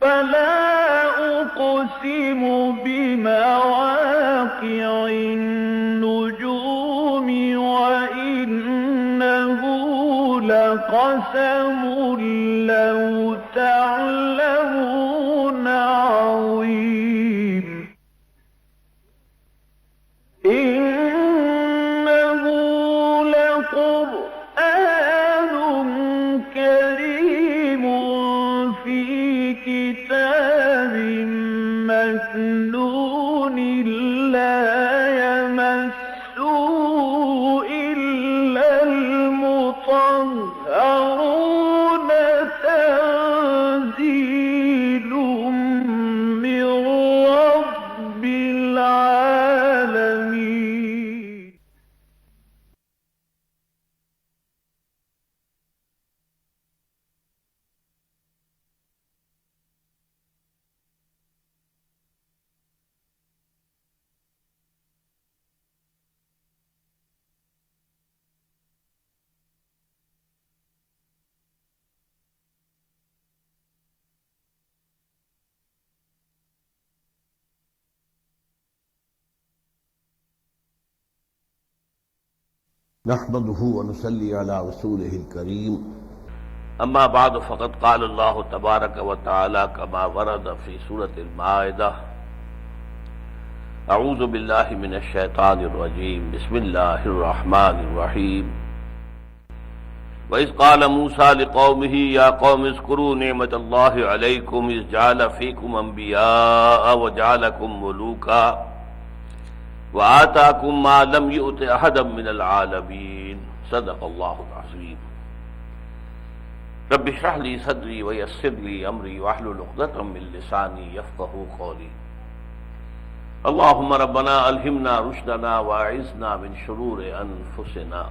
فلا أقسم بمواقع النجوم وإنه لقسم لو تعلمون عظيم إنه لقرآن كريم في كتاب مكنون لا يمسه إلا المطهرون تنزيل من رب العالمين. نحمده ونصلي على رسوله الكريم. اما بعد فقد قال الله تبارك وتعالى كما ورد في سورة المائدة: اعوذ بالله من الشيطان الرجيم بسم الله الرحمن الرحيم. وإذ قال موسى لقومه يا قوم اذكروا نعمة الله عليكم إذ جعل فيكم أنبياء وجعلكم ملوكا وآتاكم ما لم يؤت أحدا من العالمين. صدق الله العظيم. رب اشرح لي صدري ويسر لي أمري واحلل عقدة من لساني يفقهوا قولي. اللهم ربنا ألهمنا رشدنا وأعذنا من شرور أنفسنا.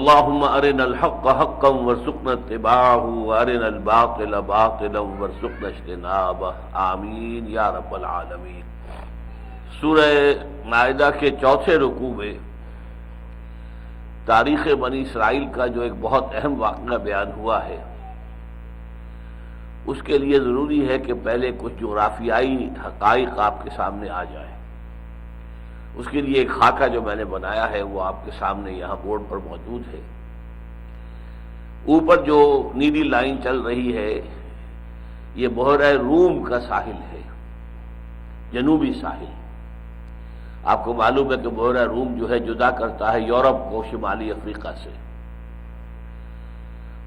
اللهم أرنا الحق حقا وارزقنا اتباعه وأرنا الباطل باطلا وارزقنا اجتنابه. آمین یا رب العالمین. سورہ مائدہ کے چوتھے رکوع میں تاریخ بنی اسرائیل کا جو ایک بہت اہم واقعہ بیان ہوا ہے، اس کے لیے ضروری ہے کہ پہلے کچھ جغرافیائی حقائق آپ کے سامنے آ جائیں۔ اس کے لیے ایک خاکہ جو میں نے بنایا ہے وہ آپ کے سامنے یہاں بورڈ پر موجود ہے۔ اوپر جو نیلی لائن چل رہی ہے یہ بحیرہ روم کا ساحل ہے، جنوبی ساحل۔ آپ کو معلوم ہے کہ بحیرہ روم جو ہے جدا کرتا ہے یورپ کو شمالی افریقہ سے،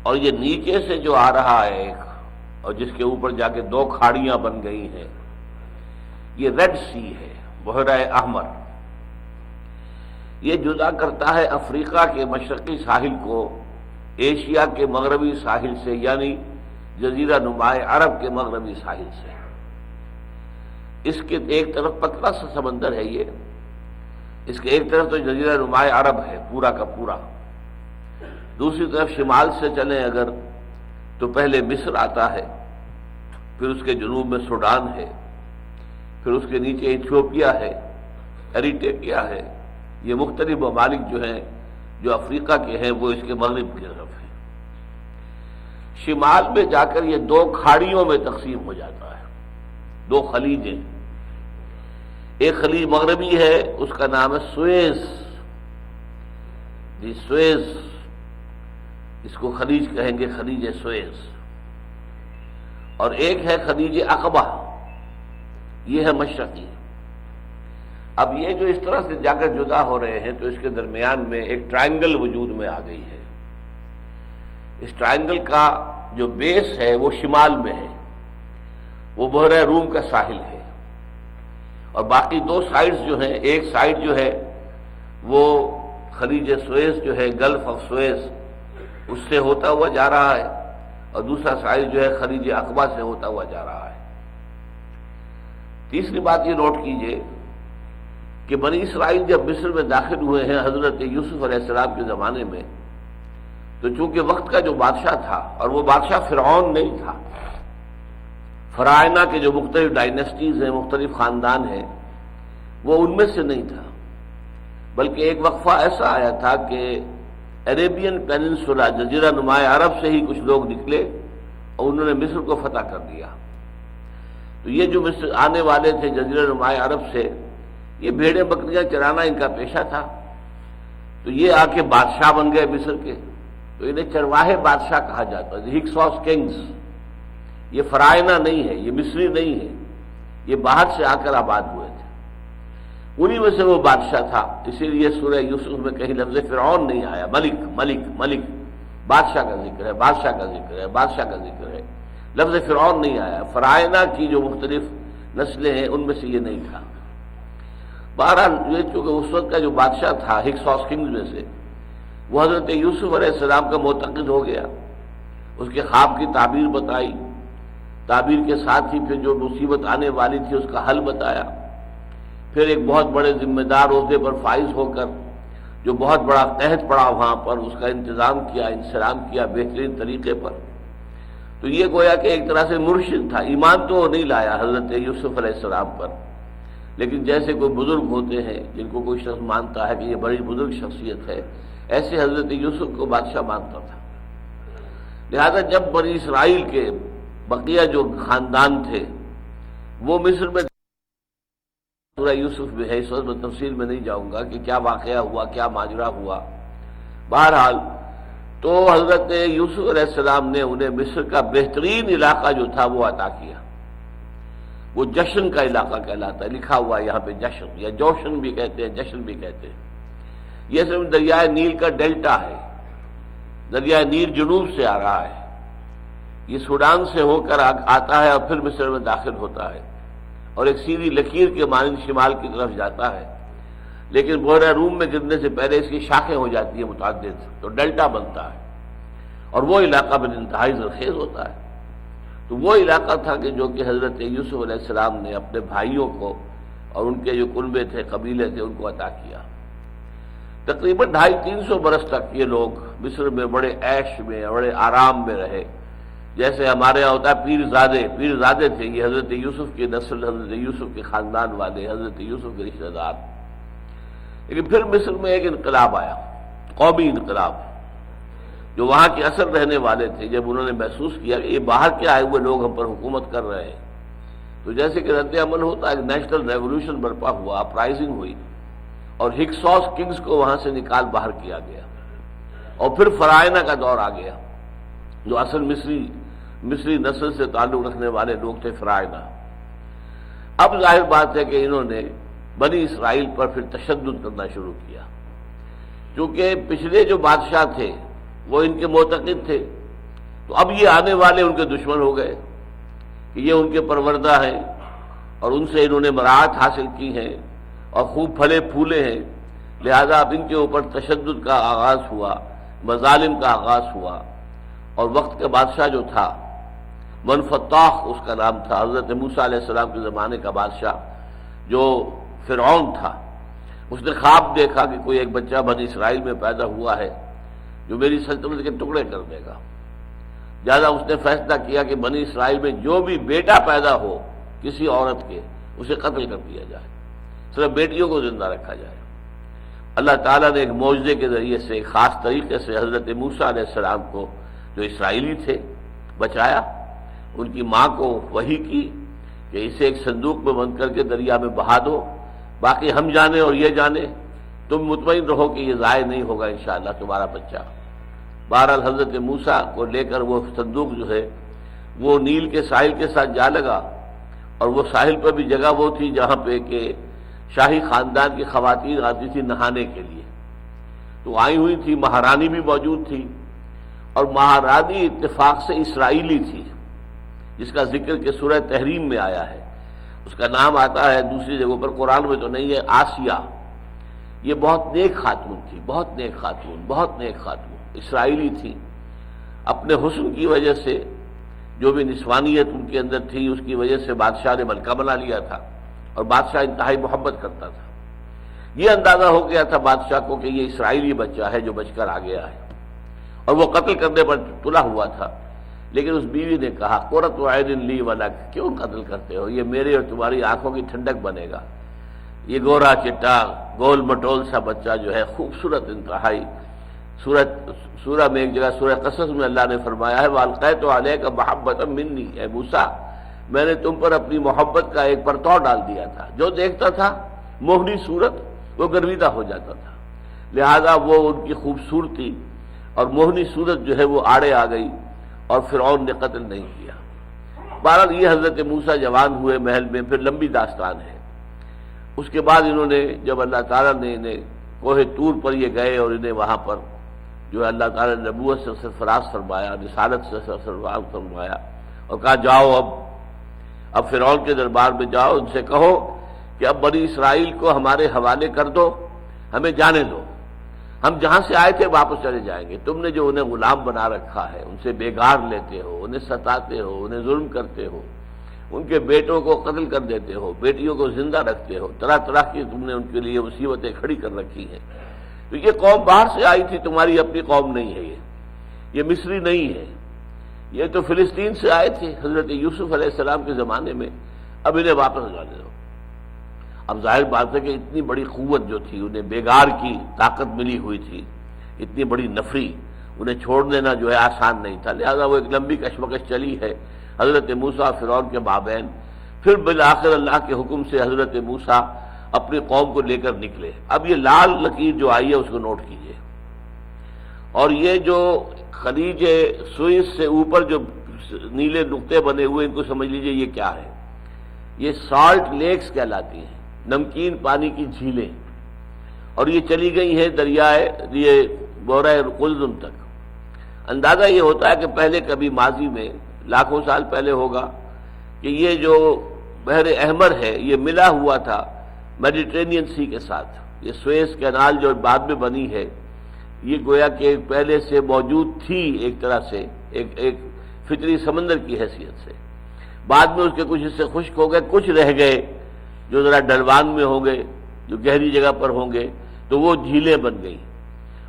اور یہ نیچے سے جو آ رہا ہے ایک، اور جس کے اوپر جا کے دو کھاڑیاں بن گئی ہیں، یہ ریڈ سی ہے، بحیرہ احمر۔ یہ جدا کرتا ہے افریقہ کے مشرقی ساحل کو ایشیا کے مغربی ساحل سے، یعنی جزیرہ نما عرب کے مغربی ساحل سے۔ اس کے ایک طرف پتلا سا سمندر ہے، یہ اس کے ایک طرف تو جزیرہ نما عرب ہے پورا کا پورا، دوسری طرف شمال سے چلیں اگر تو پہلے مصر آتا ہے، پھر اس کے جنوب میں سوڈان ہے، پھر اس کے نیچے ایتھیوپیا ہے، ایریٹریا ہے۔ یہ مختلف ممالک جو ہیں جو افریقہ کے ہیں وہ اس کے مغرب کی طرف ہیں۔ شمال میں جا کر یہ دو کھاڑیوں میں تقسیم ہو جاتا ہے، دو خلیجیں۔ ایک خلیج مغربی ہے، اس کا نام ہے سویز، سویز، اس کو خلیج کہیں گے، خلیج سویز۔ اور ایک ہے خلیج عقبہ، یہ ہے مشرقی۔ اب یہ جو اس طرح سے جا کر جدا ہو رہے ہیں تو اس کے درمیان میں ایک ٹرائنگل وجود میں آ گئی ہے۔ اس ٹرائنگل کا جو بیس ہے وہ شمال میں ہے، وہ بحیرہ روم کا ساحل ہے، اور باقی دو سائڈز جو ہیں، ایک سائڈ جو ہے وہ خلیج سویز جو ہے، گلف آف سویز، اس سے ہوتا ہوا جا رہا ہے، اور دوسرا سائڈ جو ہے خلیج عقبہ سے ہوتا ہوا جا رہا ہے۔ تیسری بات یہ نوٹ کیجئے کہ بنی اسرائیل جب مصر میں داخل ہوئے ہیں حضرت یوسف علیہ السلام کے زمانے میں، تو چونکہ وقت کا جو بادشاہ تھا، اور وہ بادشاہ فرعون نہیں تھا، فراعنہ کے جو مختلف ڈائنیسٹیز ہیں، مختلف خاندان ہیں، وہ ان میں سے نہیں تھا، بلکہ ایک وقفہ ایسا آیا تھا کہ عربین پیننسولا، جزیرہ نما عرب سے ہی کچھ لوگ نکلے اور انہوں نے مصر کو فتح کر دیا۔ تو یہ جو مصر آنے والے تھے جزیرہ نما عرب سے، یہ بھیڑیں بکریاں چرانا ان کا پیشہ تھا، تو یہ آ کے بادشاہ بن گئے مصر کے، تو انہیں چرواہے بادشاہ کہا جاتا ہے، ہکسوس کنگز۔ یہ فرائنہ نہیں ہے، یہ مصری نہیں ہے، یہ باہر سے آ کر آباد ہوئے تھے، انہی میں سے وہ بادشاہ تھا۔ اسی لیے سورہ یوسف میں کہیں لفظ فرعون نہیں آیا، ملک ملک ملک، بادشاہ کا ذکر ہے، بادشاہ کا ذکر ہے، بادشاہ کا ذکر ہے، لفظ فرعون نہیں آیا۔ فرائنہ کی جو مختلف نسلیں ہیں ان میں سے یہ نہیں تھا۔ بہرحال یہ چونکہ اس وقت کا جو بادشاہ تھا ہکسوس کنگز میں سے، وہ حضرت یوسف علیہ السلام کا معتقد ہو گیا، اس کے خواب کی تعبیر بتائی، تعبیر کے ساتھ ہی پھر جو مصیبت آنے والی تھی اس کا حل بتایا، پھر ایک بہت بڑے ذمہ دار عہدے پر فائز ہو کر جو بہت بڑا قحط پڑا وہاں پر، اس کا انتظام کیا، انسلام کیا بہترین طریقے پر۔ تو یہ گویا کہ ایک طرح سے مرشد تھا، ایمان تو نہیں لایا حضرت یوسف علیہ السلام پر، لیکن جیسے کوئی بزرگ ہوتے ہیں جن کو کوئی شخص مانتا ہے کہ یہ بڑی بزرگ شخصیت ہے، ایسے حضرت یوسف کو بادشاہ مانتا تھا۔ لہذا جب بنی اسرائیل کے بقیہ جو خاندان تھے وہ مصر میں، سورہ یوسف میں ہے، اس وقت میں تفصیل میں نہیں جاؤں گا کہ کیا واقعہ ہوا، کیا ماجرا ہوا۔ بہرحال تو حضرت یوسف علیہ السلام نے انہیں مصر کا بہترین علاقہ جو تھا وہ عطا کیا، وہ جشن کا علاقہ کہلاتا ہے، لکھا ہوا ہے یہاں پہ جشن، یا جوشن بھی کہتے ہیں، جشن بھی کہتے ہیں۔ یہ صرف دریائے نیل کا ڈیلٹا ہے، دریائے نیل جنوب سے آ رہا ہے، یہ سوڈان سے ہو کر آتا ہے اور پھر مصر میں داخل ہوتا ہے، اور ایک سیدھی لکیر کے مانند شمال کی طرف جاتا ہے، لیکن بحیرہ روم میں گرنے سے پہلے اس کی شاخیں ہو جاتی ہیں متعدد، تو ڈیلٹا بنتا ہے، اور وہ علاقہ بے انتہائی زرخیز ہوتا ہے۔ تو وہ علاقہ تھا کہ جو کہ حضرت یوسف علیہ السلام نے اپنے بھائیوں کو اور ان کے جو کنبے تھے، قبیلے تھے، ان کو عطا کیا۔ تقریباً 250-300 برس تک یہ لوگ مصر میں بڑے عیش میں، بڑے آرام میں رہے، جیسے ہمارے یہاں ہوتا ہے پیر زادے تھے، یہ حضرت یوسف کی نسل، حضرت یوسف کے خاندان والے، حضرت یوسف کے رشتہ دار۔ لیکن پھر مصر میں ایک انقلاب آیا، قومی انقلاب، جو وہاں کے اصل رہنے والے تھے، جب انہوں نے محسوس کیا کہ یہ باہر کے آئے ہوئے لوگ ہم پر حکومت کر رہے ہیں، تو جیسے کہ رد عمل ہوتا ہے، نیشنل ریولوشن برپا ہوا، اپرائزنگ ہوئی، اور ہکسوس کنگز کو وہاں سے نکال باہر کیا گیا، اور پھر فرائنہ کا دور آ گیا، جو اصل مصری نسل سے تعلق رکھنے والے لوگ تھے، فرائنہ۔ اب ظاہر بات ہے کہ انہوں نے بنی اسرائیل پر پھر تشدد کرنا شروع کیا، کیونکہ پچھلے جو بادشاہ تھے وہ ان کے معتقد تھے، تو اب یہ آنے والے ان کے دشمن ہو گئے کہ یہ ان کے پروردہ ہیں اور ان سے انہوں نے مراعات حاصل کی ہیں اور خوب پھلے پھولے ہیں، لہذا اب ان کے اوپر تشدد کا آغاز ہوا، مظالم کا آغاز ہوا۔ اور وقت کا بادشاہ جو تھا، منفتاح اس کا نام تھا، حضرت موسیٰ علیہ السلام کے زمانے کا بادشاہ جو فرعون تھا، اس نے خواب دیکھا کہ کوئی ایک بچہ بنی اسرائیل میں پیدا ہوا ہے جو میری سلطنت کے ٹکڑے کر دے گا، لہٰذا اس نے فیصلہ کیا کہ بنی اسرائیل میں جو بھی بیٹا پیدا ہو کسی عورت کے، اسے قتل کر دیا جائے، صرف بیٹیوں کو زندہ رکھا جائے۔ اللہ تعالیٰ نے ایک معجزے کے ذریعے سے ایک خاص طریقے سے حضرت موسیٰ علیہ السلام کو، جو اسرائیلی تھے، بچایا۔ ان کی ماں کو وحی کی کہ اسے ایک صندوق میں بند کر کے دریا میں بہا دو، باقی ہم جانے اور یہ جانے، تم مطمئن رہو کہ یہ ضائع نہیں ہوگا انشاءاللہ تمہارا بچہ۔ بہرحال حضرت موسیٰ کو لے کر وہ صندوق جو ہے وہ نیل کے ساحل کے ساتھ جا لگا، اور وہ ساحل پر بھی جگہ وہ تھی جہاں پہ کہ شاہی خاندان کی خواتین آتی تھی نہانے کے لیے، تو آئی ہوئی تھی، مہارانی بھی موجود تھی، اور مہارانی اتفاق سے اسرائیلی تھی، جس کا ذکر کہ سورہ تحریم میں آیا ہے، اس کا نام آتا ہے دوسری جگہوں پر، قرآن میں تو نہیں ہے، آسیہ۔ یہ بہت نیک خاتون تھی، بہت نیک خاتون، بہت نیک خاتون، اسرائیلی تھی، اپنے حسن کی وجہ سے، جو بھی نسوانیت ان کے اندر تھی اس کی وجہ سے بادشاہ نے ملکہ بنا لیا تھا، اور بادشاہ انتہائی محبت کرتا تھا۔ یہ اندازہ ہو گیا تھا بادشاہ کو کہ یہ اسرائیلی بچہ ہے جو بچ کر آ گیا ہے، اور وہ قتل کرنے پر تلا ہوا تھا، لیکن اس بیوی نے کہا قرۃ عین لی ولک، کیوں قتل کرتے ہو، یہ میرے اور تمہاری آنکھوں کی ٹھنڈک بنے گا۔ یہ گورا چٹا گول مٹول سا بچہ جو ہے خوبصورت انتہائی، سورہ میں ایک جگہ سورہ قصص میں اللہ نے فرمایا ہے وَأَلْقَيْتُ عَلَيْكَ مَحَبَّةً مِّنِّي، اے موسیٰ میں نے تم پر اپنی محبت کا ایک پرتو ڈال دیا تھا، جو دیکھتا تھا موہنی صورت وہ گرویدہ ہو جاتا تھا، لہذا وہ ان کی خوبصورتی اور موہنی صورت جو ہے وہ آڑے آ گئی اور فرعون نے قتل نہیں کیا۔ بہرحال یہ حضرت موسیٰ جوان ہوئے محل میں، پھر لمبی داستان ہے۔ اس کے بعد انہوں نے جب اللہ تعالیٰ نے انہیں کوہ طور پر یہ گئے اور انہیں وہاں پر جو ہے اللہ تعالیٰ نے نبوت سے سرفراز فرمایا، رسالت سے سرفراز فرمایا اور کہا جاؤ اب فرعون کے دربار میں جاؤ، ان سے کہو کہ اب بنی اسرائیل کو ہمارے حوالے کر دو، ہمیں جانے دو، ہم جہاں سے آئے تھے واپس چلے جائیں گے۔ تم نے جو انہیں غلام بنا رکھا ہے، ان سے بیگار لیتے ہو، انہیں ستاتے ہو، انہیں ظلم کرتے ہو، ان کے بیٹوں کو قتل کر دیتے ہو، بیٹیوں کو زندہ رکھتے ہو، طرح طرح کی تم نے ان کے لیے مصیبتیں کھڑی کر رکھی ہیں۔ تو یہ قوم باہر سے آئی تھی، تمہاری اپنی قوم نہیں ہے، یہ مصری نہیں ہے، یہ تو فلسطین سے آئے تھے حضرت یوسف علیہ السلام کے زمانے میں، اب انہیں واپس جانے دو۔ اب ظاہر بات ہے کہ اتنی بڑی قوت جو تھی، انہیں بیگار کی طاقت ملی ہوئی تھی، اتنی بڑی نفری، انہیں چھوڑ دینا جو ہے آسان نہیں تھا، لہذا وہ ایک لمبی کشمکش چلی ہے حضرت موسیٰ فرعون کے مابین۔ پھر بالآخر اللہ کے حکم سے حضرت موسیٰ اپنی قوم کو لے کر نکلے۔ اب یہ لال لکیر جو آئی ہے اس کو نوٹ کیجئے، اور یہ جو خلیج سوئس سے اوپر جو نیلے نقطے بنے ہوئے، ان کو سمجھ لیجئے یہ کیا ہے، یہ سالٹ لیکس کہلاتی ہیں، نمکین پانی کی جھیلیں، اور یہ چلی گئی ہیں دریائے یہ بحیرہ قلزم تک۔ اندازہ یہ ہوتا ہے کہ پہلے کبھی ماضی میں لاکھوں سال پہلے ہوگا کہ یہ جو بحر احمر ہے یہ ملا ہوا تھا میڈیٹرینین سی کے ساتھ۔ یہ سویس کینال جو بعد میں بنی ہے، یہ گویا کہ پہلے سے موجود تھی، ایک طرح سے ایک فطری سمندر کی حیثیت سے۔ بعد میں اس کے کچھ حصے خشک ہو گئے، کچھ رہ گئے جو ذرا ڈلوان میں ہوں گے، جو گہری جگہ پر ہوں گے، تو وہ جھیلیں بن گئی،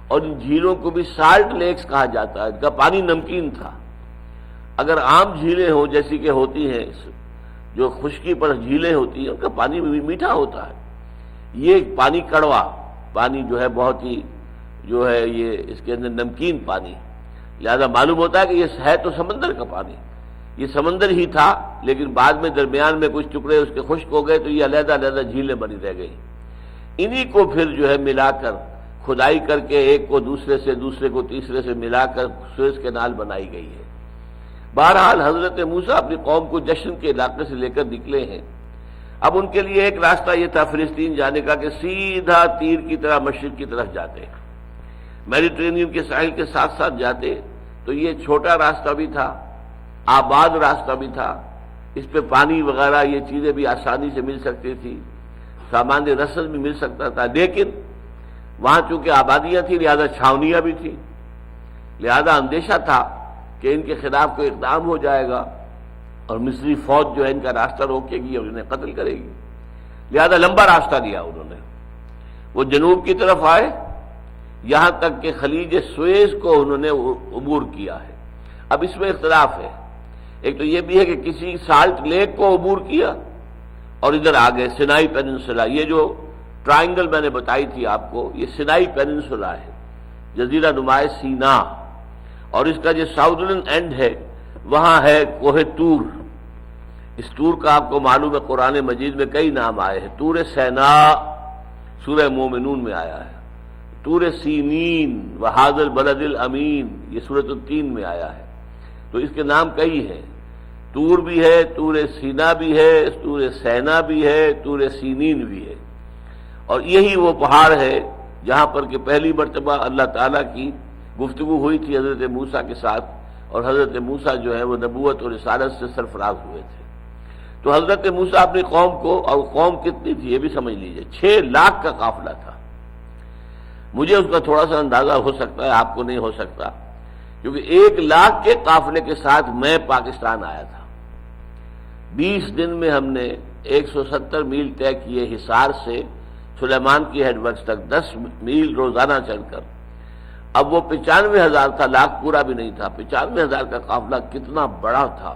اور ان جھیلوں کو بھی سالٹ لیکس کہا جاتا ہے۔ ان کا پانی نمکین تھا۔ اگر عام جھیلیں ہوں جیسی کہ ہوتی ہیں، جو خشکی پر جھیلیں ہوتی ہیں، ان کا پانی میٹھا ہوتا ہے، یہ پانی کڑوا پانی جو ہے، بہت ہی جو ہے یہ اس کے اندر نمکین پانی، لہذا معلوم ہوتا ہے کہ یہ ہے تو سمندر کا پانی، یہ سمندر ہی تھا، لیکن بعد میں درمیان میں کچھ ٹکڑے اس کے خشک ہو گئے تو یہ علیحدہ علیحدہ جھیلیں بنی رہ گئی۔ انہی کو پھر جو ہے ملا کر کھدائی کر کے ایک کو دوسرے سے، دوسرے کو تیسرے سے ملا کر سوئس کینال بنائی گئی ہے۔ بہرحال حضرت موسیٰ اپنی قوم کو جشن کے علاقے سے لے کر نکلے ہیں۔ اب ان کے لیے ایک راستہ یہ تھا فلسطین جانے کا کہ سیدھا تیر کی طرح مشرق کی طرف جاتے، میڈیٹرینین کے ساحل کے ساتھ ساتھ جاتے، تو یہ چھوٹا راستہ بھی تھا، آباد راستہ بھی تھا، اس پہ پانی وغیرہ یہ چیزیں بھی آسانی سے مل سکتی تھی، سامان رسد بھی مل سکتا تھا، لیکن وہاں چونکہ آبادیاں تھیں لہذا چھاونیاں بھی تھیں، لہذا اندیشہ تھا کہ ان کے خلاف کوئی اقدام ہو جائے گا اور مصری فوج جو ہے ان کا راستہ روکے گی اور انہیں قتل کرے گی، لہذا لمبا راستہ لیا انہوں نے۔ وہ جنوب کی طرف آئے، یہاں تک کہ خلیج سویس کو انہوں نے عبور کیا ہے۔ اب اس میں اختلاف ہے، ایک تو یہ بھی ہے کہ کسی سالٹ لیک کو عبور کیا اور ادھر آگئے سینائی پیننسولا، یہ جو ٹرائنگل میں نے بتائی تھی آپ کو، یہ سینائی پیننسولا ہے، جزیرہ نمائے سینا، اور اس کا جو ساؤدرن اینڈ ہے وہاں ہے کوہ طور۔ اس طور کا آپ کو معلوم ہے قرآن مجید میں کئی نام آئے ہیں، طور سینا سورہ مومنون میں آیا ہے، طور سینین وہذا البلد الامین یہ سورۃ التین میں آیا ہے، تو اس کے نام کئی ہیں، طور بھی ہے، طور سینا بھی ہے، طور سینا بھی ہے، طور سینین بھی ہے، اور یہی وہ پہاڑ ہے جہاں پر کہ پہلی مرتبہ اللہ تعالیٰ کی گفتگو ہوئی تھی حضرت موسیٰ کے ساتھ، اور حضرت موسیٰ جو ہے وہ نبوت اور رسالت سے سرفراز ہوئے تھے۔ تو حضرت موسیٰ اپنی قوم کو، اور قوم کتنی تھی یہ بھی سمجھ لیجئے، 6 لاکھ کا قافلہ تھا۔ مجھے اس کا تھوڑا سا اندازہ ہو سکتا ہے، آپ کو نہیں ہو سکتا، کیونکہ 1 لاکھ کے قافلے کے ساتھ میں پاکستان آیا تھا۔ 20 دن میں ہم نے 170 میل طے کیے حصار سے سلیمان کی ہیڈ ورکس تک، 10 میل روزانہ چل کر۔ اب وہ 95,000 تھا، لاکھ پورا بھی نہیں تھا، 95,000 کا قافلہ کتنا بڑا تھا،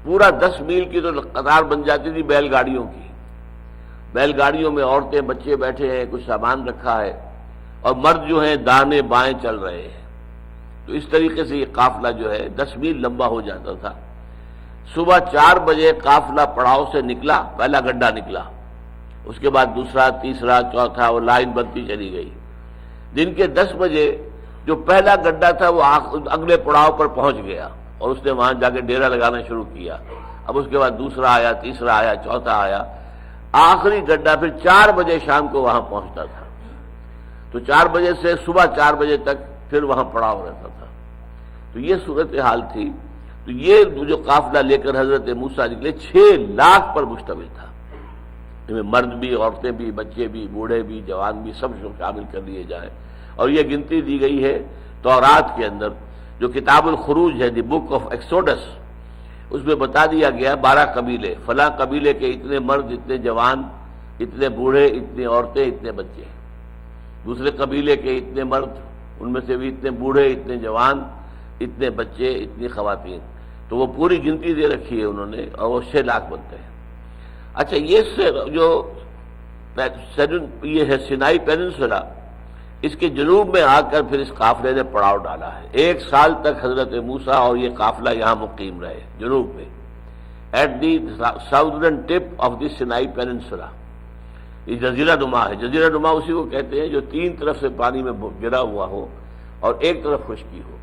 پورا 10 میل کی تو قطار بن جاتی تھی بیل گاڑیوں کی، بیل گاڑیوں میں عورتیں بچے بیٹھے ہیں، کچھ سامان رکھا ہے، اور مرد جو ہیں دانے بائیں چل رہے ہیں، تو اس طریقے سے یہ قافلہ جو ہے 10 میل لمبا ہو جاتا تھا۔ صبح 4 بجے قافلہ پڑاؤ سے نکلا، پہلا گڈھا نکلا، اس کے بعد دوسرا، تیسرا، چوتھا، وہ لائن بنتی چلی گئی۔ دن کے 10 بجے جو پہلا گڈھا تھا وہ اگلے پڑاؤ پر پہنچ گیا اور اس نے وہاں جا کے ڈیرا لگانا شروع کیا۔ اب اس کے بعد دوسرا آیا، تیسرا آیا، چوتھا آیا، آخری گڈھا پھر 4 بجے شام کو وہاں پہنچتا تھا۔ تو 4 بجے سے صبح 4 بجے تک پھر وہاں پڑاؤ رہتا تھا۔ تو یہ صورتحال تھی۔ تو یہ جو قافلہ لے کر حضرت موسیٰ نکلے 6 لاکھ پر مشتمل تھا، ان میں مرد بھی، عورتیں بھی، بچے بھی، بوڑھے بھی، جوان بھی، سب شامل کر لیے جائیں۔ اور یہ گنتی دی گئی ہے تورات کے اندر، جو کتاب الخروج ہے، دی بک آف ایکسوڈس، اس میں بتا دیا گیا 12 قبیلے، فلاں قبیلے کے اتنے مرد، اتنے جوان، اتنے بوڑھے، اتنے عورتیں، اتنے بچے، دوسرے قبیلے کے اتنے مرد، ان میں سے بھی اتنے بوڑھے، اتنے جوان، اتنے بچے، اتنی خواتین۔ تو وہ پوری گنتی دے رکھی ہے انہوں نے، اور وہ 6 لاکھ بنتے ہیں۔ اچھا، یہ جو یہ ہے سینائی پیننسولا، اس کے جنوب میں آ کر پھر اس قافلے نے پڑاؤ ڈالا ہے۔ 1 سال تک حضرت موسیٰ اور یہ قافلہ یہاں مقیم رہے جنوب میں، at the southern tip of the Sinai peninsula. یہ جزیرہ نما ہے، جزیرہ نما اسی کو کہتے ہیں جو 3 طرف سے پانی میں گرا ہوا ہو اور ایک طرف خشکی ہو۔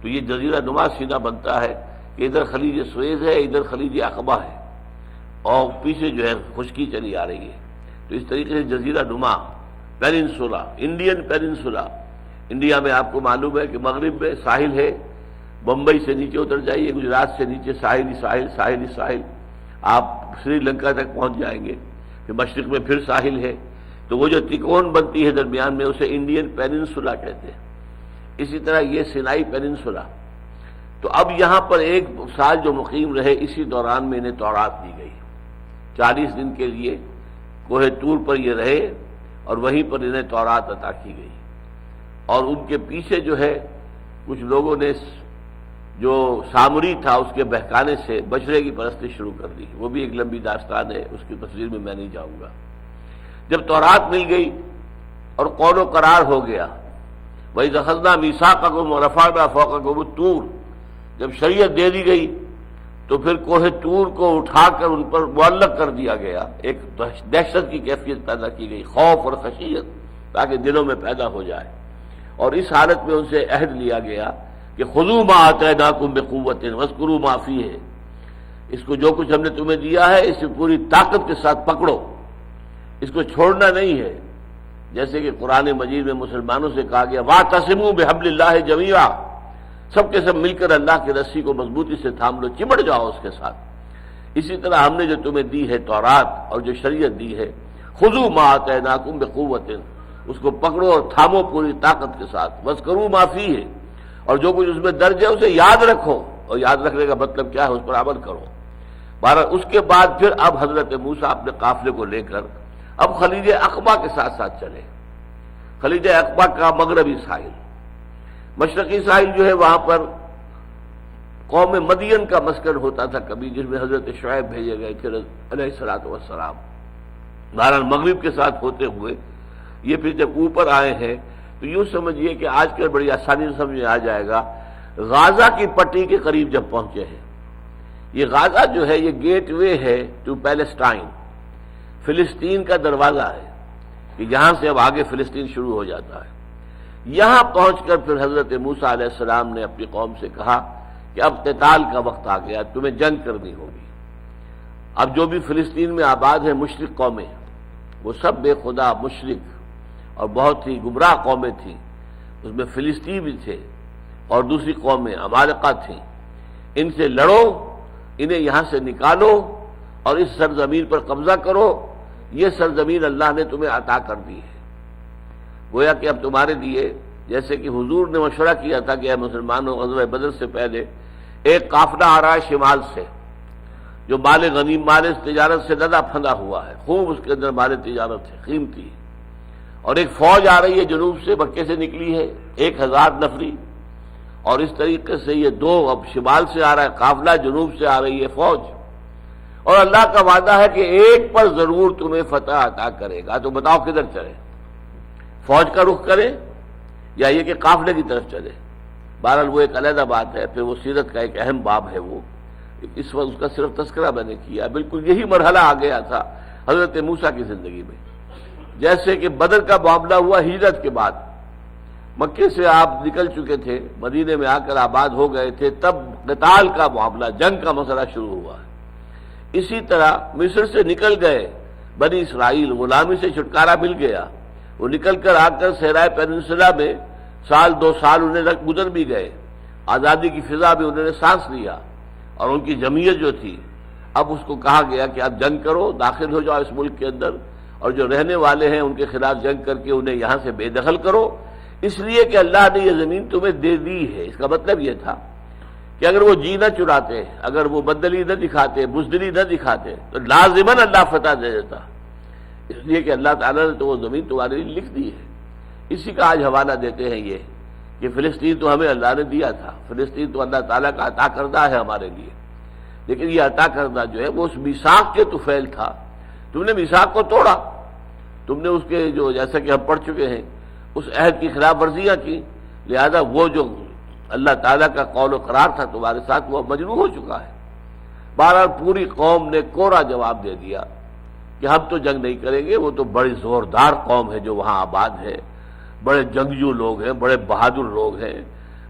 تو یہ جزیرہ نما سینہ بنتا ہے کہ ادھر خلیج سویز ہے، ادھر خلیج عقبہ ہے، اور پیچھے جو ہے خشکی چلی آ رہی ہے۔ تو اس طریقے سے جزیرہ نما پیننسولا، انڈین پیننسولا، انڈیا میں آپ کو معلوم ہے کہ مغرب میں ساحل ہے، بمبئی سے نیچے اتر جائیے، گجرات سے نیچے ساحل، آپ سری لنکا تک پہنچ جائیں گے، پھر مشرق میں پھر ساحل ہے۔ تو وہ جو تکون بنتی ہے درمیان میں، اسے انڈین پیننسولا کہتے ہیں۔ اسی طرح یہ سینائی پیننسولا۔ تو اب یہاں پر 1 سال جو مقیم رہے، اسی دوران میں انہیں تورات دی گئی۔ 40 دن کے لیے کوہ طور پر یہ رہے اور وہیں پر انہیں تورات عطا کی گئی۔ اور ان کے پیچھے جو ہے کچھ لوگوں نے جو سامری تھا اس کے بہکانے سے بچڑے کی پرستی شروع کر دی، وہ بھی ایک لمبی داستان ہے، اس کی تفصیل میں نہیں جاؤں گا۔ جب تورات مل گئی اور قول و قرار ہو گیا، وَإِذْ أَخَذْنَا مِيثَاقَكُمْ وَرَفَعْنَا فَوْقَكُمُ الطُّورَ، جب شریعت دے دی گئی تو پھر کوہ طور کو اٹھا کر ان پر معلق کر دیا گیا، ایک دہشت کی کیفیت پیدا کی گئی، خوف اور خشیت تاکہ دلوں میں پیدا ہو جائے۔ اور اس حالت میں ان سے عہد لیا گیا کہ خذوا ما آتیناکم بقوۃ واذکروا ما فیہ، اس کو جو کچھ ہم نے تمہیں دیا ہے اسے پوری طاقت کے ساتھ پکڑو، اس کو چھوڑنا نہیں ہے۔ جیسے کہ قرآن مجید میں مسلمانوں سے کہا گیا واعتصموا بحبل اللہ جمیعا، سب کے سب مل کر اللہ کی رسی کو مضبوطی سے تھام لو، چمٹ جاؤ اس کے ساتھ۔ اسی طرح ہم نے جو تمہیں دی ہے تورات اور جو شریعت دی ہے، خذوا ما آتیناکم بقوۃ، اس کو پکڑو اور تھامو پوری طاقت کے ساتھ، واذکروا ما فیہ، اور جو کچھ اس میں درج ہے اسے یاد رکھو، اور یاد رکھنے کا مطلب کیا ہے، اس پر عمل کرو۔ بہرحال اس کے بعد پھر اب حضرت موسیٰ اپنے قافلے کو لے کر اب خلیج عقبہ کے ساتھ ساتھ چلے۔ خلیج عقبہ کا مغربی ساحل، مشرقی ساحل جو ہے وہاں پر قوم مدین کا مسکن ہوتا تھا کبھی، جس میں حضرت شعیب بھیجے گئے تھے علیہ الصلوۃ والسلام۔ بہرحال مغرب کے ساتھ ہوتے ہوئے یہ پھر جب اوپر آئے ہیں تو یوں سمجھیے کہ آج کل بڑی آسانی سے سمجھ میں آ جائے گا، غازہ کی پٹی کے قریب جب پہنچے ہیں۔ یہ غازہ جو ہے یہ گیٹ وے ہے ٹو پیلسٹائن، فلسطین کا دروازہ ہے کہ جہاں سے اب آگے فلسطین شروع ہو جاتا ہے۔ یہاں پہنچ کر پھر حضرت موسیٰ علیہ السلام نے اپنی قوم سے کہا کہ اب قتال کا وقت آ گیا، تمہیں جنگ کرنی ہوگی۔ اب جو بھی فلسطین میں آباد ہیں مشرک قومیں، وہ سب بے خدا، مشرک اور بہت ہی گمراہ قومیں تھیں، اس میں فلسطین بھی تھے اور دوسری قومیں عمالقہ تھیں۔ ان سے لڑو، انہیں یہاں سے نکالو اور اس سرزمین پر قبضہ کرو، یہ سرزمین اللہ نے تمہیں عطا کر دی ہے۔ گویا کہ اب تمہارے لیے، جیسے کہ حضور نے مشورہ کیا تھا کہ اے مسلمانوں، غزوہ بدر سے پہلے ایک قافلہ آ رہا ہے شمال سے، جو مال غنیم، مال تجارت سے لدا پھندا ہوا ہے، خوب اس کے اندر مال تجارت ہے، قیمتی، اور ایک فوج آ رہی ہے جنوب سے، مکے سے نکلی ہے 1000 نفری، اور اس طریقے سے یہ 2 اب شمال سے آ رہا ہے قافلہ، جنوب سے آ رہی ہے فوج، اور اللہ کا وعدہ ہے کہ ایک پر ضرور تمہیں فتح عطا کرے گا۔ تو بتاؤ کدھر چلے، فوج کا رخ کرے یا یہ کہ قافلے کی طرف چلے؟ بہرحال وہ ایک علیحدہ بات ہے، پھر وہ سیرت کا ایک اہم باب ہے وہ، اس وقت اس کا صرف تذکرہ میں نے کیا، بالکل یہی مرحلہ آ گیا تھا حضرت موسیٰ کی زندگی میں. جیسے کہ بدر کا معاملہ ہوا ہجرت کے بعد، مکے سے آپ نکل چکے تھے، مدینے میں آ کر آباد ہو گئے تھے، تب قتال کا معاملہ، جنگ کا مسئلہ شروع ہوا ہے. اسی طرح مصر سے نکل گئے بنی اسرائیل، غلامی سے چھٹکارا مل گیا، وہ نکل کر آ کر صحرائے پیننسلا میں سال 2 سال انہیں گزر بھی گئے، آزادی کی فضا میں انہوں نے سانس لیا، اور ان کی جمعیت جو تھی اب اس کو کہا گیا کہ اب جنگ کرو، داخل ہو جاؤ اس ملک کے اندر، اور جو رہنے والے ہیں ان کے خلاف جنگ کر کے انہیں یہاں سے بے دخل کرو، اس لیے کہ اللہ نے یہ زمین تمہیں دے دی ہے. اس کا مطلب یہ تھا کہ اگر وہ جی نہ چراتے، اگر وہ بدلی نہ دکھاتے، بزدلی نہ دکھاتے، تو لازماً اللہ فتح دے دیتا، اس لیے کہ اللہ تعالیٰ نے تو وہ زمین تمہارے لیے لکھ دی ہے. اسی کا آج حوالہ دیتے ہیں یہ کہ فلسطین تو ہمیں اللہ نے دیا تھا، فلسطین تو اللہ تعالیٰ کا عطا کردہ ہے ہمارے لیے، لیکن یہ عطا کردہ جو ہے وہ اس میثاق کے طفیل تھا. تم نے میثاق کو توڑا، تم نے اس کے جو، جیسا کہ ہم پڑھ چکے ہیں، اس عہد کی خلاف ورزیاں کی، لہذا وہ جو اللہ تعالیٰ کا قول و قرار تھا تمہارے ساتھ وہ مجروح ہو چکا ہے. بہرحال پوری قوم نے کوڑا جواب دے دیا کہ ہم تو جنگ نہیں کریں گے، وہ تو بڑی زوردار قوم ہے جو وہاں آباد ہے، بڑے جنگجو لوگ ہیں، بڑے بہادر لوگ ہیں،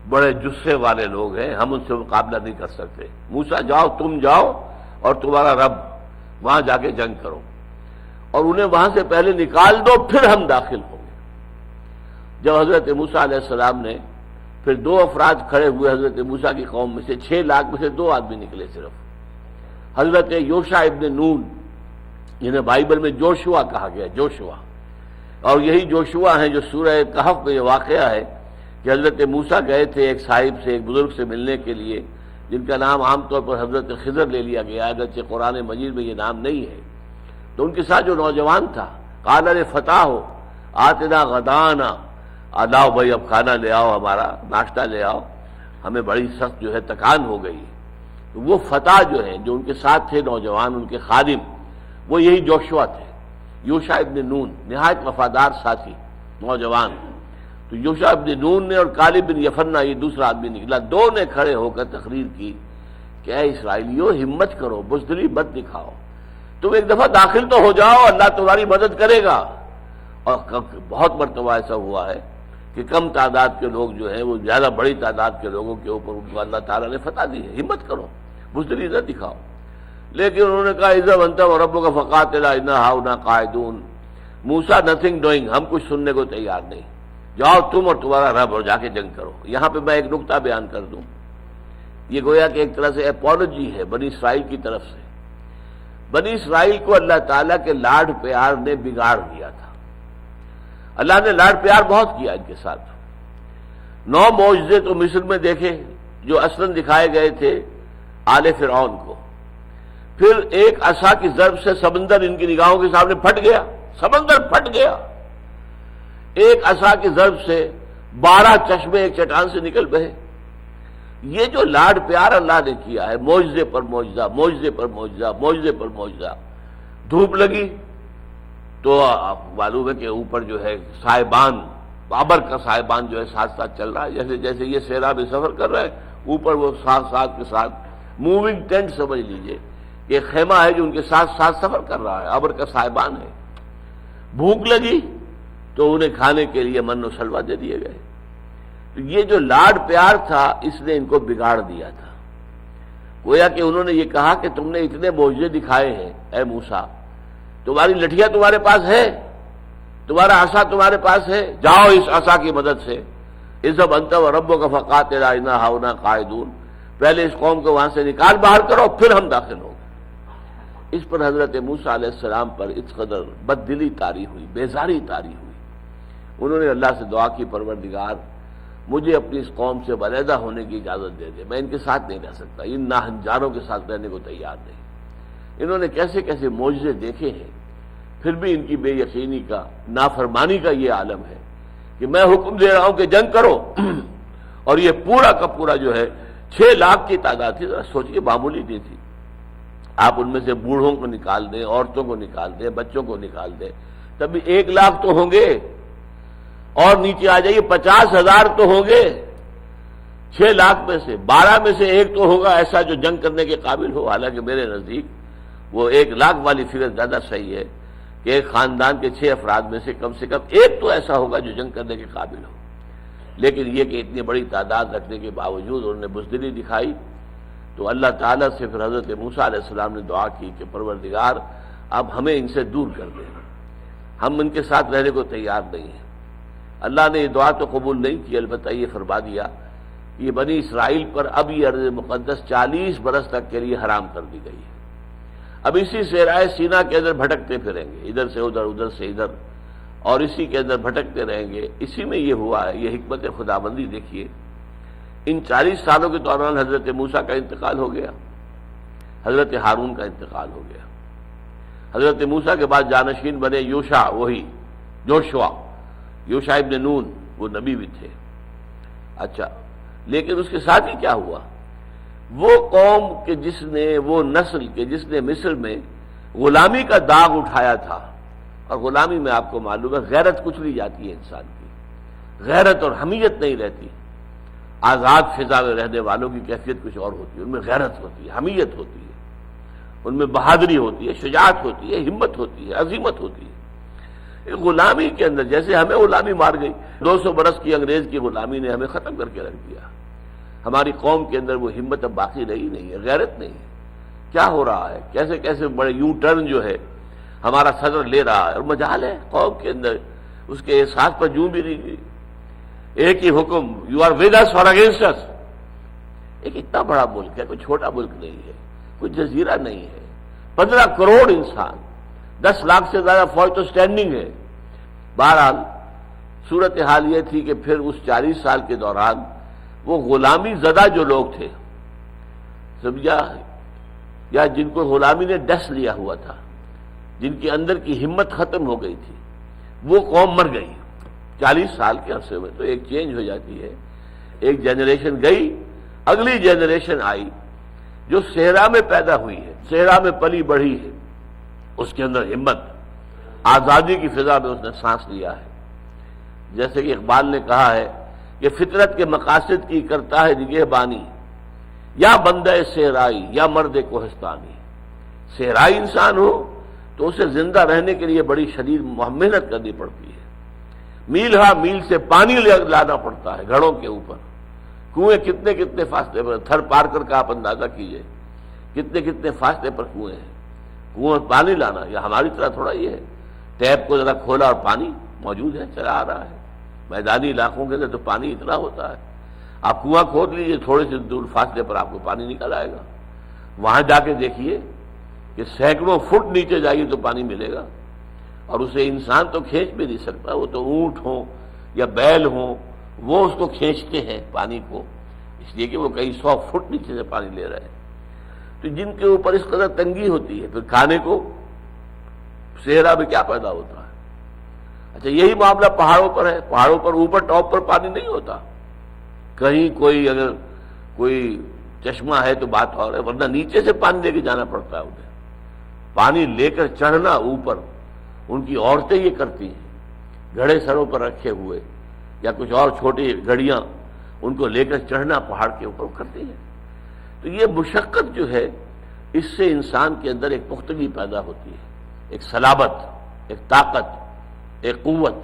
بڑے جسے والے لوگ ہیں، ہم ان سے مقابلہ نہیں کر سکتے. موسیٰ جاؤ، تم جاؤ اور تمہارا رب، وہاں جا کے جنگ کرو، اور انہیں وہاں سے پہلے نکال دو، پھر ہم داخل ہوں گے. جب حضرت موسیٰ علیہ السلام نے، پھر 2 افراد کھڑے ہوئے حضرت موسیٰ کی قوم میں سے، 6 لاکھ میں سے 2 آدمی نکلے صرف، حضرت یوشع ابن نون، جنہیں بائبل میں جوشوا کہا گیا، جوشوا، اور یہی جوشوا ہیں جو سورہ کہف میں یہ واقعہ ہے کہ حضرت موسیٰ گئے تھے ایک صاحب سے، ایک بزرگ سے ملنے کے لیے، جن کا نام عام طور پر حضرت خضر لے لیا گیا، اگرچہ قرآن مجید میں یہ نام نہیں ہے. تو ان کے ساتھ جو نوجوان تھا، قال فتح ہو آتنا غدانا، لاؤ بھائی اب کھانا لے آؤ، ہمارا ناشتہ لے آؤ، ہمیں بڑی سخت جو ہے تکان ہو گئی. تو وہ فتح جو ہیں، جو ان کے ساتھ تھے نوجوان، ان کے خادم، وہ یہی جوشوا تھے، یوشع ابن نون، نہایت وفادار ساتھی نوجوان. تو یوشع ابن نون نے اور کالب بن یفنہ، یہ دوسرا آدمی نکلا، 2 نے کھڑے ہو کر تقریر کی کہ اے اسرائیلیوں، ہمت کرو، بزدلی مت دکھاؤ، تم ایک دفعہ داخل تو ہو جاؤ، اللہ تمہاری مدد کرے گا. اور بہت مرتبہ ایسا ہوا ہے کہ کم تعداد کے لوگ جو ہیں وہ زیادہ بڑی تعداد کے لوگوں کے اوپر ان کو اللہ تعالیٰ نے فتح دی ہے. ہمت کرو، بزدلی نہ دکھاؤ. لیکن انہوں نے کہا اذا انت وربک فقاتلا انا ہاؤنا قاعدون، موسیٰ نتھنگ ڈوئنگ، ہم کچھ سننے کو تیار نہیں، جاؤ تم اور تمہارا رب اور جا کے جنگ کرو. یہاں پہ میں ایک نقطہ بیان کر دوں، یہ گویا کہ ایک طرح سے اپولوجی ہے بنی اسرائیل کی طرف سے. بنی اسرائیل کو اللہ تعالیٰ کے لاڈ پیار نے بگاڑ دیا تھا. اللہ نے لاڈ پیار بہت کیا ان کے ساتھ. 9 معجزے تو مصر میں دیکھے جو اصلاً دکھائے گئے تھے آل فرعون کو. پھر ایک عصا کی ضرب سے سمندر ان کی نگاہوں کے سامنے پھٹ گیا، سمندر پھٹ گیا. ایک عصا کی ضرب سے 12 چشمے ایک چٹان سے نکل بہے. یہ جو لاڈ پیار اللہ نے کیا ہے، معجزے پر معجزہ، معجزے پر معجزہ، معجزے پر معجزہ. دھوپ لگی تو معلوم ہے کہ اوپر جو ہے سائبان، ابر کا سائبان جو ہے ساتھ ساتھ چل رہا ہے، جیسے جیسے یہ صحرا میں سفر کر رہا ہے، اوپر وہ ساتھ ساتھ کے ساتھ موونگ ٹینٹ سمجھ لیجئے، یہ خیمہ ہے جو ان کے ساتھ ساتھ سفر کر رہا ہے، ابر کا سائبان ہے. بھوک لگی تو انہیں کھانے کے لیے من و سلوہ دے دیے گئے. تو یہ جو لاڈ پیار تھا اس نے ان کو بگاڑ دیا تھا. گویا کہ انہوں نے یہ کہا کہ تم نے اتنے معجزے دکھائے ہیں اے موسیٰ، تمہاری لٹھیاں تمہارے پاس ہے، تمہارا عصا تمہارے پاس ہے، جاؤ اس عصا کی مدد سے. اذهب انت وربک فقاتلا انا ہاؤنا قاعدون، پہلے اس قوم کو وہاں سے نکال باہر کرو، پھر ہم داخل ہوں گے. اس پر حضرت موسیٰ علیہ السلام پر اس قدر بددلی طاری ہوئی، بیزاری طاری ہوئی. انہوں نے اللہ سے دعا کی، پروردگار مجھے اپنی اس قوم سے علیحدہ ہونے کی اجازت دے دے، میں ان کے ساتھ نہیں رہ سکتا، ان ناہنجاروں کے ساتھ رہنے کو تیار نہیں. انہوں نے کیسے کیسے معجزے دیکھے ہیں، پھر بھی ان کی بے یقینی کا، نافرمانی کا یہ عالم ہے کہ میں حکم دے رہا ہوں کہ جنگ کرو اور یہ پورا کا پورا جو ہے 6 لاکھ کی تعداد تھی. ذرا سوچئے، معمولی نہیں تھی. آپ ان میں سے بوڑھوں کو نکال دیں، عورتوں کو نکال دیں، بچوں کو نکال دیں، تبھی 1 لاکھ تو ہوں گے، اور نیچے آ جائیے 50,000 تو ہوں گے. 6 لاکھ میں سے 12 میں سے ایک تو ہوگا ایسا جو جنگ کرنے کے قابل ہو، حالانکہ میرے نزدیک وہ 1 لاکھ والی فگر زیادہ صحیح ہے کہ ایک خاندان کے 6 افراد میں سے کم ایک تو ایسا ہوگا جو جنگ کرنے کے قابل ہو۔ لیکن یہ کہ اتنی بڑی تعداد رکھنے کے باوجود انہوں نے بزدلی دکھائی، تو اللہ تعالیٰ سے پھر حضرت موسیٰ علیہ السلام نے دعا کی کہ پروردگار اب ہمیں ان سے دور کر دے، ہم ان کے ساتھ رہنے کو تیار نہیں ہیں۔ اللہ نے یہ دعا تو قبول نہیں کی، البتہ یہ فرما دیا یہ بنی اسرائیل پر اب یہ ارض مقدس 40 برس تک کے لیے حرام کر دی گئی ہے۔ اب اسی صحرائے سینا کے اندر بھٹکتے پھریں گے، ادھر سے ادھر ادھر سے ادھر، اور اسی کے اندر بھٹکتے رہیں گے۔ اسی میں یہ ہوا ہے، یہ حکمت خداوندی دیکھیے۔ ان 40 سالوں کے دوران حضرت موسیٰ کا انتقال ہو گیا، حضرت ہارون کا انتقال ہو گیا۔ حضرت موسیٰ کے بعد جانشین بنے یوشع، وہی یوشع ابن نون، وہ نبی بھی تھے۔ اچھا، لیکن اس کے ساتھ ہی کیا ہوا؟ وہ قوم کے جس نے، وہ نسل کے جس نے مصر میں غلامی کا داغ اٹھایا تھا، اور غلامی میں آپ کو معلوم ہے غیرت کچھ لی جاتی ہے انسان کی، غیرت اور حمیت نہیں رہتی۔ آزاد فضا میں رہنے والوں کی کیفیت کچھ اور ہوتی ہے، ان میں غیرت ہوتی ہے، حمیت ہوتی ہے، ان میں بہادری ہوتی ہے، شجاعت ہوتی ہے، ہمت ہوتی ہے، عزیمت ہوتی ہے۔ غلامی کے اندر جیسے ہمیں غلامی مار گئی، 200 برس کی انگریز کی غلامی نے ہمیں ختم کر کے رکھ دیا، ہماری قوم کے اندر وہ ہمت اب باقی رہی نہیں ہے، غیرت نہیں ہے۔ کیا ہو رہا ہے؟ کیسے کیسے بڑے یو ٹرن جو ہے ہمارا صدر لے رہا ہے، اور مجال ہے قوم کے اندر اس کے احساس پر جوں بھی نہیں گئی۔ ایک ہی حکم، یو آر ود اس اور اگینسٹ اس۔ ایک اتنا بڑا ملک ہے، کوئی چھوٹا ملک نہیں ہے، کوئی جزیرہ نہیں ہے، 15 کروڑ انسان، 10 لاکھ سے زیادہ فوج تو سٹینڈنگ ہے۔ بہرحال صورتحال یہ تھی کہ پھر اس 40 سال کے دوران وہ غلامی زدہ جو لوگ تھے، سمجھا، یا جن کو غلامی نے ڈس لیا ہوا تھا، جن کے اندر کی ہمت ختم ہو گئی تھی، وہ قوم مر گئی۔ 40 سال کے عرصے میں تو ایک چینج ہو جاتی ہے، ایک جنریشن گئی، اگلی جنریشن آئی جو صحرا میں پیدا ہوئی ہے، صحرا میں پلی بڑھی ہے، اس کے اندر ہمت، آزادی کی فضا میں اس نے سانس لیا ہے۔ جیسے کہ اقبال نے کہا ہے کہ فطرت کے مقاصد کی کرتا ہے نگہبانی، یا بندہ صحرائی یا مرد کوہستانی۔ صحرائی انسان ہو تو اسے زندہ رہنے کے لیے بڑی شدید محنت کرنی پڑتی ہے، میل ہا میل سے پانی لانا پڑتا ہے گھڑوں کے اوپر، کنویں کتنے کتنے فاصلے پر، تھر پار کر کا آپ اندازہ کیجئے کتنے کتنے فاصلے پر کنویں ہیں، کنویں پانی لانا یا ہماری طرح تھوڑا یہ ہے ٹیپ کو ذرا کھولا اور پانی موجود ہے، چلا آ رہا ہے۔ میدانی علاقوں کے اندر تو پانی اتنا ہوتا ہے، آپ کنواں کھود لیجیے، تھوڑے سے دور فاصلے پر آپ کو پانی نکل آئے گا۔ وہاں جا کے دیکھیے کہ سینکڑوں فٹ نیچے جائیے تو پانی ملے گا، اور اسے انسان تو کھینچ بھی نہیں سکتا، وہ تو اونٹ ہوں یا بیل ہوں وہ اس کو کھینچتے ہیں پانی کو، اس لیے کہ وہ کئی 100 فٹ نیچے سے پانی لے رہے ہیں۔ تو جن کے اوپر اس قدر تنگی ہوتی ہے، پھر کھانے کو صحرا میں کیا پیدا ہوتا ہے؟ اچھا، یہی معاملہ پہاڑوں پر ہے، پہاڑوں پر اوپر ٹاپ پر پانی نہیں ہوتا، کہیں کوئی اگر کوئی چشمہ ہے تو بات اور ہے، ورنہ نیچے سے پانی لے کے جانا پڑتا ہے انہیں، پانی لے کر چڑھنا اوپر ان کی عورتیں یہ کرتی ہیں، گھڑے سروں پر رکھے ہوئے یا کچھ اور چھوٹی گھڑیاں ان کو لے کر چڑھنا پہاڑ کے اوپر کرتی ہیں۔ تو یہ مشقت جو ہے اس سے انسان کے اندر ایک پختگی پیدا ہوتی ہے، ایک صلابت، ایک طاقت، ایک قوت۔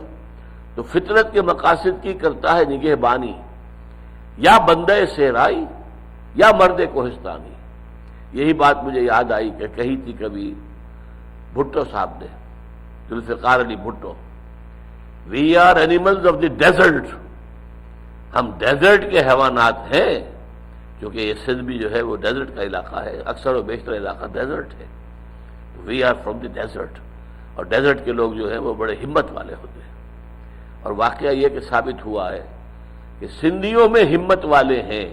تو فطرت کے مقاصد کی کرتا ہے نگہبانی، یا بندہ صحرائی یا مرد کوہستانی۔ یہی بات مجھے یاد آئی کہ کہی تھی کبھی بھٹو صاحب نے، Zulfiqar Ali Bhutto, we are animals of the desert, ہم ڈیزرٹ کے حیوانات ہیں، کیونکہ یہ سندھ بھی جو ہے وہ ڈیزرٹ کا علاقہ ہے، اکثر و بیشتر علاقہ ڈیزرٹ ہے، we are from the desert, اور ڈیزرٹ کے لوگ جو ہیں وہ بڑے ہمت والے ہوتے ہیں۔ اور واقعہ یہ کہ ثابت ہوا ہے کہ سندھیوں میں ہمت والے ہیں،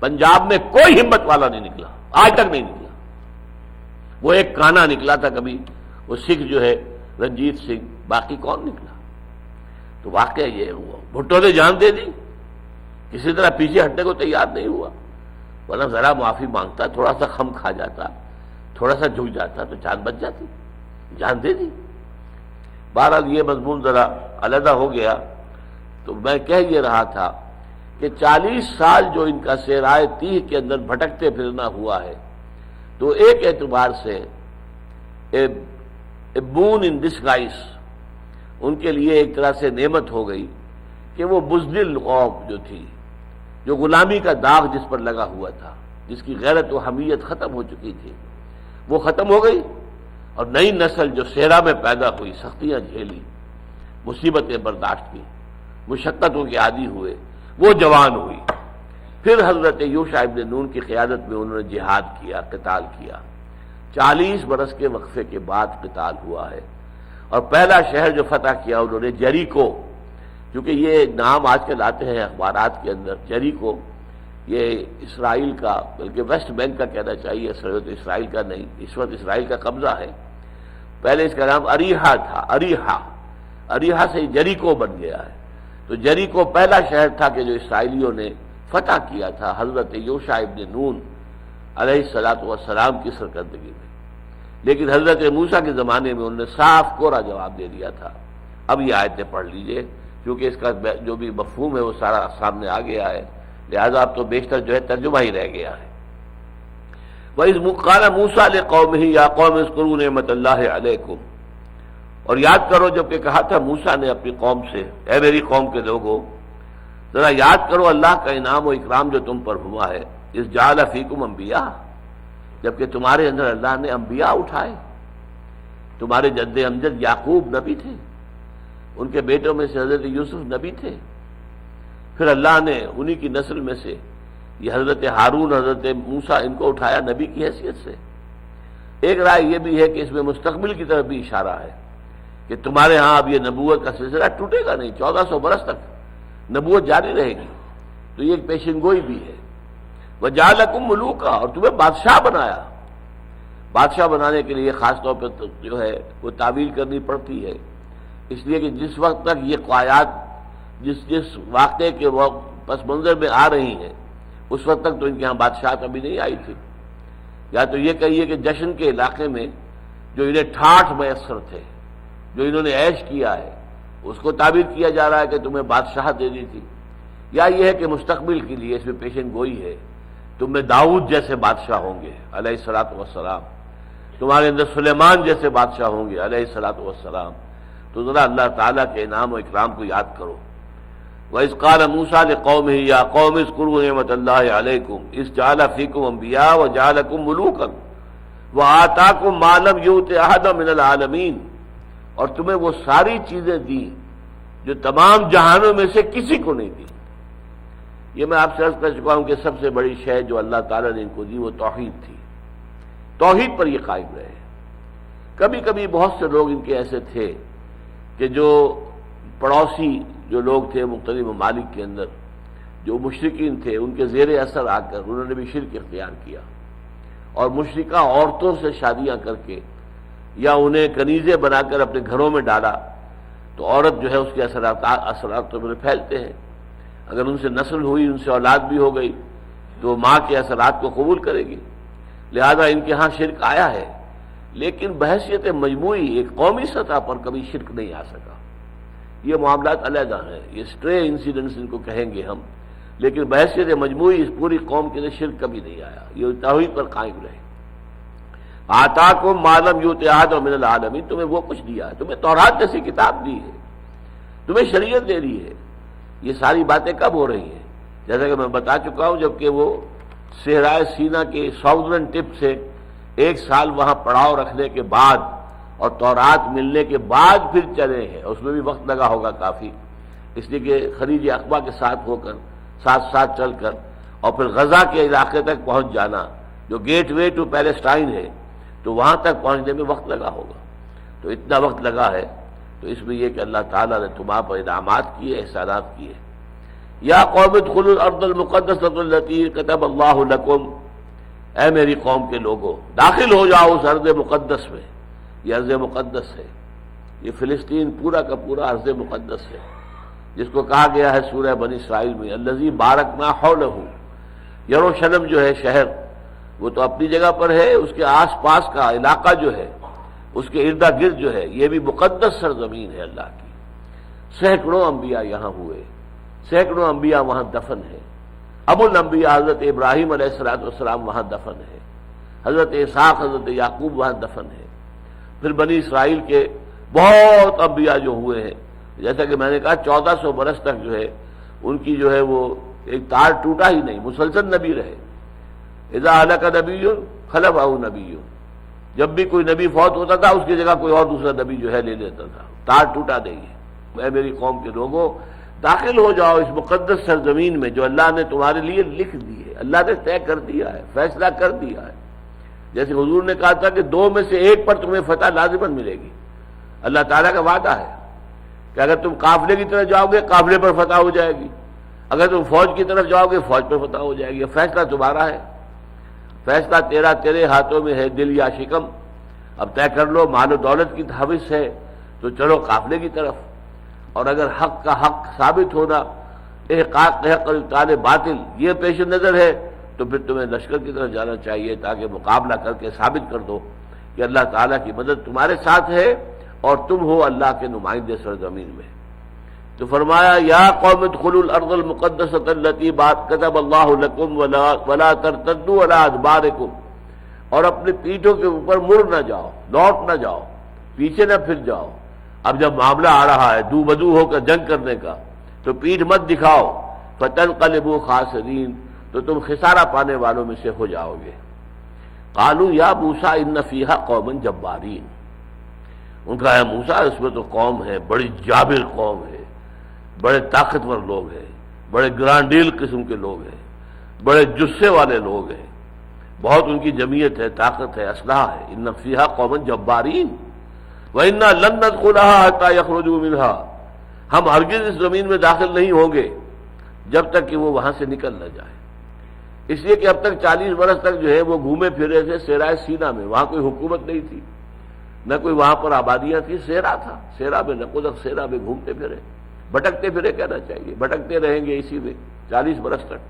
پنجاب میں کوئی ہمت والا نہیں نکلا، آج تک نہیں نکلا۔ وہ ایک کانا نکلا تھا کبھی، وہ سکھ جو ہے رنجیت سنگھ، باقی کون نکلا؟ تو واقعہ یہ ہوا، بھٹو نے جان دے دی، کسی طرح پیچھے ہٹنے کو تیار نہیں ہوا، ورنہ ذرا معافی مانگتا، تھوڑا سا خم کھا جاتا، تھوڑا سا جھک جاتا تو جان بچ جاتی، جان دے دی۔ بہرحال یہ مضمون ذرا علیحدہ ہو گیا، تو میں کہہ یہ رہا تھا کہ 40 سال جو ان کا صحرائے تیہ کے اندر بھٹکتے پھرنا ہوا ہے، تو ایک اعتبار سے اے بون ان ڈسگائز ان کے لیے ایک طرح سے نعمت ہو گئی کہ وہ بزدل قوم جو تھی، جو غلامی کا داغ جس پر لگا ہوا تھا، جس کی غیرت و حمیت ختم ہو چکی تھی، وہ ختم ہو گئی، اور نئی نسل جو صحرا میں پیدا ہوئی، سختیاں جھیلی، مصیبتیں برداشت کی، مشقتوں کے عادی ہوئے، وہ جوان ہوئی۔ پھر حضرت یوشع ابن نون کی قیادت میں انہوں نے جہاد کیا، قتال کیا۔ 40 برس کے وقفے کے بعد قتال ہوا ہے، اور پہلا شہر جو فتح کیا انہوں نے جیریکو، کیونکہ یہ نام آج کل آتے ہیں اخبارات کے اندر، جیریکو یہ اسرائیل کا، بلکہ ویسٹ بینک کا کہنا چاہیے، تو اسرائیل کا نہیں، اس وقت اسرائیل کا قبضہ ہے۔ پہلے اس کا نام اریحا تھا، اریحا سے جیریکو بن گیا ہے۔ تو جیریکو پہلا شہر تھا کہ جو اسرائیلیوں نے فتح کیا تھا حضرت یوشع ابن نون علیہ السلام کی سرکردگی میں، لیکن حضرت موسیٰ کے زمانے میں انہوں نے صاف کورا جواب دے دیا تھا۔ اب یہ آیتیں پڑھ لیجئے، کیونکہ اس کا جو بھی مفہوم ہے وہ سارا سامنے آ گیا ہے، لہذا اب تو بیشتر جو ہے ترجمہ ہی رہ گیا ہے۔ وَإِذْ قَالَ مُوسَىٰ لِقَوْمِهِ يَا قَوْمِ اذْكُرُوا نِعْمَتَ اللَّهِ عَلَيْكُمْ، اور یاد کرو جب کہ کہا تھا موسیٰ نے اپنی قوم سے، اے میری قوم کے لوگوں، ذرا یاد کرو اللہ کا انعام و اکرام جو تم پر ہوا ہے، اذ جعل فیکم انبیاء، جبکہ تمہارے اندر اللہ نے انبیاء اٹھائے۔ تمہارے جد امجد یعقوب نبی تھے، ان کے بیٹوں میں سے حضرت یوسف نبی تھے، پھر اللہ نے انہی کی نسل میں سے یہ حضرت ہارون، حضرت موسیٰ، ان کو اٹھایا نبی کی حیثیت سے۔ ایک رائے یہ بھی ہے کہ اس میں مستقبل کی طرف بھی اشارہ ہے کہ تمہارے ہاں اب یہ نبوت کا سلسلہ ٹوٹے گا نہیں، 1400 برس تک نبوت جاری رہے گی، تو یہ ایک پیشن گوئی بھی ہے۔ وَجَعَلَكُم مُلُوكًا، اور تمہیں بادشاہ بنایا۔ بادشاہ بنانے کے لیے خاص طور پہ جو ہے وہ تعویل کرنی پڑتی ہے، اس لیے کہ جس وقت تک یہ قوایات جس واقعے کے پس منظر میں آ رہی ہیں، اس وقت تک تو ان کے ہاں بادشاہت ابھی نہیں آئی تھی۔ یا تو یہ کہیے کہ جشن کے علاقے میں جو انہیں ٹھاٹھ میسر تھے، جو انہوں نے عیش کیا ہے، اس کو تعبیر کیا جا رہا ہے کہ تمہیں بادشاہت دینی تھی، یا یہ ہے کہ مستقبل کے لیے اس میں پیشن گوئی ہے، تم میں داؤد جیسے بادشاہ ہوں گے علیہ الصلوۃ والسلام، تمہارے اندر سلیمان جیسے بادشاہ ہوں گے علیہ الصلوۃ والسلام۔ تو ذرا اللہ تعالیٰ کے انعام و اکرام کو یاد کرو۔ وَإِذْ قَالَ مُوسَىٰ لِقَوْمِهِ يَا قَوْمِ اذْكُرُوا نِعْمَتَ اللَّهِ عَلَيْكُمْ إِذْ جَعَلَ فِيكُمْ أَنبِيَاءَ وَجَعَلَكُم مُلُوكًا وَآتَاكُم مَّا لَمْ يُؤْتِ أَحَدًا مِّنَ الْعَالَمِينَ، اور تمہیں وہ ساری چیزیں دی جو تمام جہانوں میں سے کسی کو نہیں دی۔ یہ میں آپ سے عرض کر چکا ہوں کہ سب سے بڑی شے جو اللہ تعالیٰ نے ان کو دی وہ توحید تھی، توحید پر یہ قائم رہے۔ کبھی کبھی بہت سے لوگ ان کے ایسے تھے کہ جو پڑوسی جو لوگ تھے مختلف ممالک کے اندر، جو مشرکین تھے، ان کے زیر اثر آ کر انہوں نے بھی شرک اختیار کیا، اور مشرکہ عورتوں سے شادیاں کر کے یا انہیں کنیزیں بنا کر اپنے گھروں میں ڈالا، تو عورت جو ہے اس کے اثرات تو پھیلتے ہیں۔ اگر ان سے نسل ہوئی، ان سے اولاد بھی ہو گئی، تو ماں کے اثرات کو قبول کرے گی، لہذا ان کے ہاں شرک آیا ہے، لیکن بحیثیت مجموعی ایک قومی سطح پر کبھی شرک نہیں آ سکا۔ یہ معاملات علیحدہ ہیں، یہ اسٹرے انسیڈنٹس ان کو کہیں گے ہم، لیکن بحیثیت مجموعی اس پوری قوم کے لیے شرک کبھی نہیں آیا، یہ توحید پر قائم رہے۔ آتاکم ما لم یؤت احدا من العالمین، تمہیں وہ کچھ دیا ہے، تمہیں تورات جیسی کتاب دی ہے، تمہیں شریعت دے دی ہے۔ یہ ساری باتیں کب ہو رہی ہیں؟ جیسا کہ میں بتا چکا ہوں، جبکہ وہ صحرائے سینا کے ساؤدرن ٹپ سے 1 سال وہاں پڑاؤ رکھنے کے بعد اور تورات ملنے کے بعد پھر چلے ہیں، اس میں بھی وقت لگا ہوگا کافی، اس لیے کہ خلیج عقبہ کے ساتھ ہو کر ساتھ چل کر اور پھر غزہ کے علاقے تک پہنچ جانا، جو گیٹ وے ٹو پیلسٹائن ہے، تو وہاں تک پہنچنے میں وقت لگا ہوگا۔ تو اتنا وقت لگا ہے، تو اس میں یہ کہ اللہ تعالیٰ نے تمہارے پر انعامات کیے، احسانات کیے۔ یا قوم ادخلوا الارض المقدسۃ التي كتب اللہ لکم، اے میری قوم کے لوگوں داخل ہو جاؤ اس ارض مقدس میں۔ یہ ارض مقدس ہے، یہ فلسطین پورا کا پورا ارض مقدس ہے، جس کو کہا گیا ہے سورہ بنی اسرائیل میں الذی بارکنا حولہ۔ یروشلم جو ہے شہر، وہ تو اپنی جگہ پر ہے، اس کے آس پاس کا علاقہ جو ہے، اس کے ارد گرد جو ہے، یہ بھی مقدس سرزمین ہے اللہ کی۔ سینکڑوں انبیاء یہاں ہوئے، سینکڑوں انبیاء وہاں دفن ہیں، ابو الانبیاء حضرت ابراہیم علیہ السلام وہاں دفن ہے، حضرت اسحاق حضرت یعقوب وہاں دفن ہے، پھر بنی اسرائیل کے بہت انبیاء جو ہوئے ہیں، جیسا کہ میں نے کہا 1400 برس تک جو ہے ان کی جو ہے وہ ایک تار ٹوٹا ہی نہیں، مسلسل نبی رہے۔ اذا ہلک نبی خلفہ نبی، جب بھی کوئی نبی فوت ہوتا تھا اس کی جگہ کوئی اور دوسرا نبی جو ہے لے لیتا تھا، تار ٹوٹا نہیں ہے۔ اے میری قوم کے لوگوں، داخل ہو جاؤ اس مقدس سرزمین میں جو اللہ نے تمہارے لیے لکھ دی ہے، اللہ نے طے کر دیا ہے، فیصلہ کر دیا ہے۔ جیسے حضور نے کہا تھا کہ 2 میں سے ایک پر تمہیں فتح لازماً ملے گی، اللہ تعالیٰ کا وعدہ ہے کہ اگر تم قافلے کی طرف جاؤ گے قافلے پر فتح ہو جائے گی، اگر تم فوج کی طرف جاؤ گے فوج پر فتح ہو جائے گی۔ فیصلہ تمہارا ہے، فیصلہ تیرے ہاتھوں میں ہے، دل یا شکم۔ اب طے کر لو، مال و دولت کی حوث ہے تو چلو قافلے کی طرف، اور اگر حق کا حق ثابت ہونا، احقاق حق اور ابطال باطل یہ پیش نظر ہے تو پھر تمہیں لشکر کی طرف جانا چاہیے تاکہ مقابلہ کر کے ثابت کر دو کہ اللہ تعالیٰ کی مدد تمہارے ساتھ ہے اور تم ہو اللہ کے نمائندے سرزمین میں۔ تو فرمایا یا قوم ادخلوا الارض المقدسۃ التي كتب اللہ لکم ولا ترتدوا على ادبارکم، اور اپنے پیٹھوں کے اوپر مڑ نہ جاؤ، لوٹ نہ جاؤ، پیچھے نہ پھر جاؤ۔ اب جب معاملہ آ رہا ہے دو بدو ہو کر جنگ کرنے کا تو پیٹھ مت دکھاؤ، فتنقلبوا خاسرین، تو تم خسارہ پانے والوں میں سے ہو جاؤ گے۔ قالوا یا موسیٰ ان فیہا قوما جبارین، ان کا ہے موسیٰ اس میں تو قوم ہے، بڑی جابر قوم ہے، بڑے طاقتور لوگ ہیں، بڑے گرانڈیل قسم کے لوگ ہیں، بڑے جسے والے لوگ ہیں، بہت ان کی جمعیت ہے، طاقت ہے، اسلحہ ہے۔ ان فیہا قوما جبارین وَإِنَّا لَن نَدْخُلَهَا حَتَّى يَخْرُجُوا مِنْهَا، ہم ہرگز اس زمین میں داخل نہیں ہوں گے جب تک کہ وہ وہاں سے نکل نہ جائے۔ اس لیے کہ اب تک 40 برس تک جو ہے وہ گھومے پھرے تھے صحرائے سینا میں، وہاں کوئی حکومت نہیں تھی، نہ کوئی وہاں پر آبادیاں تھی، صحرا تھا، صحرا میں نقودک صحرا میں گھومتے پھرے، بھٹکتے پھرے کہنا چاہیے، بھٹکتے رہیں گے اسی میں 40 برس تک۔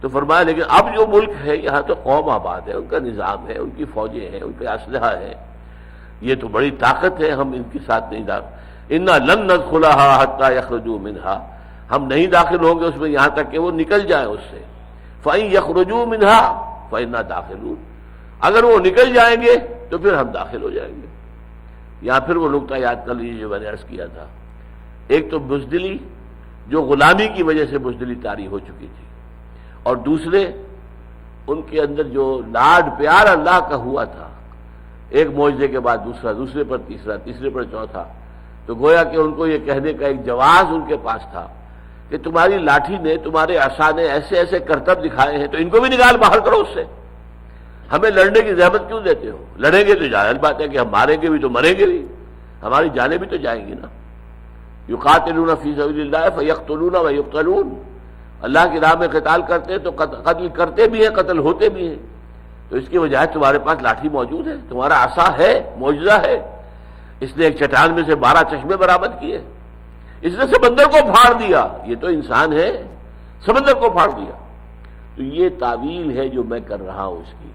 تو فرمایا لیکن اب جو ملک ہے یہاں تو قوم آباد ہے، ان کا نظام ہے، ان کی فوجیں ہیں، ان کے اسلحہ ہیں، یہ تو بڑی طاقت ہے، ہم ان کے ساتھ نہیں داخل۔ انا لن ندخلها حتى يخرجوا منها، ہم نہیں داخل ہوں گے اس میں یہاں تک کہ وہ نکل جائیں اس سے۔ فإن يخرجوا منها فإنا داخلون، اگر وہ نکل جائیں گے تو پھر ہم داخل ہو جائیں گے۔ یہاں پھر وہ نقطہ یاد کر لیجیے جو میں نے عرض کیا تھا، ایک تو بزدلی جو غلامی کی وجہ سے بزدلی طاری ہو چکی تھی، اور دوسرے ان کے اندر جو لاڈ پیار اللہ کا ہوا تھا، ایک معجزے کے بعد دوسرا، دوسرے پر تیسرا، تیسرے پر چوتھا، تو گویا کہ ان کو یہ کہنے کا ایک جواز ان کے پاس تھا کہ تمہاری لاٹھی نے، تمہارے عصا نے ایسے ایسے کرتب دکھائے ہیں تو ان کو بھی نکال باہر کرو اس سے، ہمیں لڑنے کی زحمت کیوں دیتے ہو؟ لڑیں گے تو ظاہر بات ہے کہ ہم ماریں گے بھی تو مریں گے بھی، ہماری جانیں بھی تو جائیں گی نا۔ یقاتلون فی سبیل اللہ فیقتلون ویقتلون، اللہ کی راہ میں قتال کرتے ہیں تو قتل کرتے بھی ہیں، قتل ہوتے بھی ہیں، تو اس کی وجہ تمہارے پاس لاٹھی موجود ہے، تمہارا عصا ہے، معجزہ ہے۔ اس نے ایک چٹان میں سے 12 چشمے برآمد کیے، اس نے سمندر کو پھاڑ دیا، یہ تو انسان ہے، سمندر کو پھاڑ دیا۔ تو یہ تعویل ہے جو میں کر رہا ہوں اس کی،